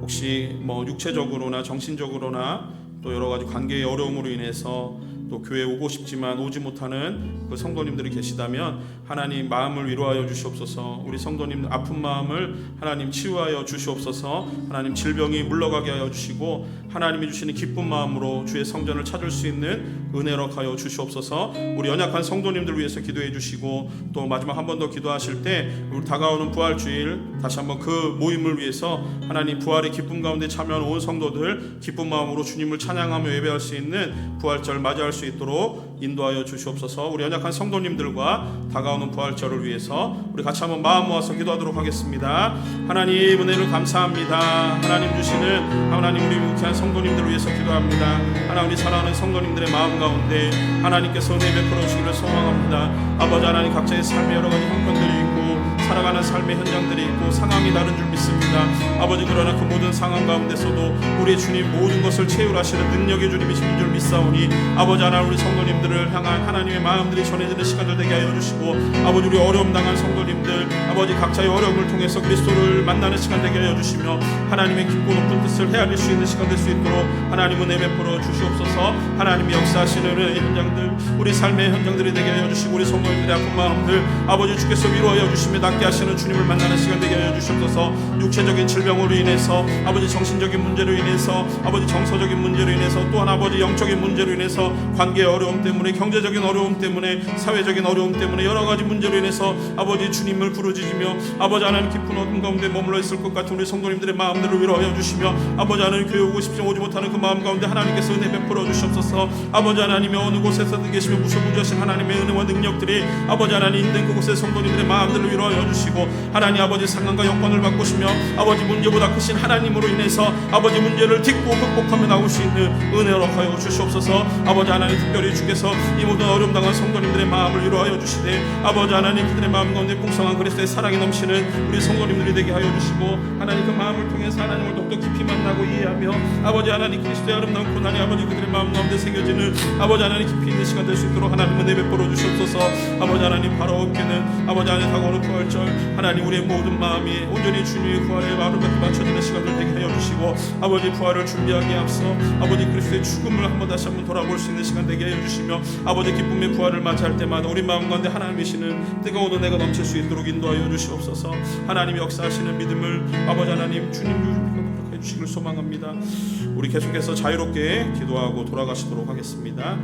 혹시 뭐 육체적으로나 정신적으로나 또 여러 가지 관계의 어려움으로 인해서 또 교회에 오고 싶지만 오지 못하는 그 성도님들이 계시다면 하나님 마음을 위로하여 주시옵소서. 우리 성도님 아픈 마음을 하나님 치유하여 주시옵소서. 하나님 질병이 물러가게 하여 주시고 하나님이 주시는 기쁜 마음으로 주의 성전을 찾을 수 있는 은혜로 하여 주시옵소서. 우리 연약한 성도님들 위해서 기도해 주시고 또 마지막 한 번 더 기도하실 때 우리 다가오는 부활주일 다시 한번 그 모임을 위해서 하나님 부활의 기쁨 가운데 참여하는 온 성도들 기쁜 마음으로 주님을 찬양하며 예배할 수 있는 부활절 맞이할 수 있도록 인도하여 주시옵소서. 우리 연약한 성도님들과 다가오는 부활절을 위해서 우리 같이 한번 마음 모아서 기도하도록 하겠습니다. 하나님 은혜를 감사합니다. 하나님 주시는 하나님 우리 무ఖ్한 성도님들을 위해서 기도합니다. 하나님 우리 사랑하는 성도님들의 마음 가운데 하나님께서 은혜 베풀어 주시기를 소망합니다. 아버지 하나님 각자의 삶의 여러 가지 형편들이 있고 살아가는 삶의 현장들이 있고 상황이 다른 줄 믿습니다. 아버지 그러나 그 모든 상황 가운데서도 우리 주님 모든 것을 채울하시는 능력의 주님이신 줄 믿사오니 아버지 하나님 우리 성도님들을 향한 하나님의 마음들이 전해지는 시간들 되게 하여 주시고 아버지 우리 어려움 당한 성도님들 아버지 각자의 어려움을 통해서 그리스도를 만나는 시간 되게 하여 주시며 하나님의 깊고 높은 뜻을 헤아릴 수 있는 시간 될 수 있도록 하나님 은혜 베풀어 주시옵소서. 하나님이 역사하시는 은혜의 현장들 우리 삶의 현장들이 되게 하여 주시고 우리 성도님들의 아픈 마음들 아버지 주께서 위로하여 주시며 낫게 하시는 주님을 만나는 시간 되게 하여 주시옵소서. 육체적인 질병으로 인해서 아버지 정신적인 문제로 인해서 아버지 정서적인 문제로 인해서 또한 아버지 영적인 문제로 인해서 관계의 어려움 때문에 경제적인 어려움 때문에 사회적인 어려움 때문에 여러 가지 문제로 인해서 아버지 주님을 부르짖으며 아버지 하나님 깊은 어둠 가운데 머물러 있을 것 같은 우리 성도님들의 마음들을 위로하여 주시며 아버지 하나님 교회 오고 싶지만 오지 못하는 그 마음 가운데 하나님께서 은혜 베풀어 주시옵소서. 아버지 하나님의 어느 곳에서든 계시며 무소부지하신 하나님의 은혜와 능력들이 아버지 하나님 있는 그곳의 성도님들의 마음들을 위로하여 주시고 하나님 아버지 상황과 여건을 바꾸시며 아버지 문제보다 크신 하나님으로 인해서 아버지 문제를 딛고 극복하며 나올 수 있는 은혜로 하여 주시옵소서. 아버지 하나님 특별히 주께서 이 모든 어려움 당한 성도님들의 마음을 위로하여 주시되 아버지 하나님 그들의 마음 가운데 풍성한 그리스도의 사랑이 넘치는 우리 성도님들이 되게 하여 주시고 하나님 그 마음을 통해서 하나님을 더욱더 깊이 만나고 이해하며 아버지 하나님 그리스도의 아름다운 고난이 아버지 그들의 마음 가운데 새겨지는 아버지 하나님 깊이 있는 시간 될 수 있도록 하나님 은혜 베풀어 주시옵소서. 아버지 하나님 바로 없게는 아버지 하나님 다가오는 부활절 하나님 우리의 모든 마음이 온전히 주님의 부활의 마음을 맞춰지는 시간을 되게 하여 주시고 아버지 부활을 준비하기에 앞서 아버지 그리스도의 죽음을 한번 다시 한번 돌아볼 수 있는 시간 되게 하여 주시며 아버지 기쁨의 부활을 맞이할 때마다 우리 마음 가운데 하나님이시는 뜨거운 은혜가 넘칠 수 있도록 인도하여 주시옵소서. 하나님 역사하시는 믿음을 아버지 하나님 주님 주시기를 소망합니다. 우리 계속해서 자유롭게 기도하고 돌아가시도록 하겠습니다.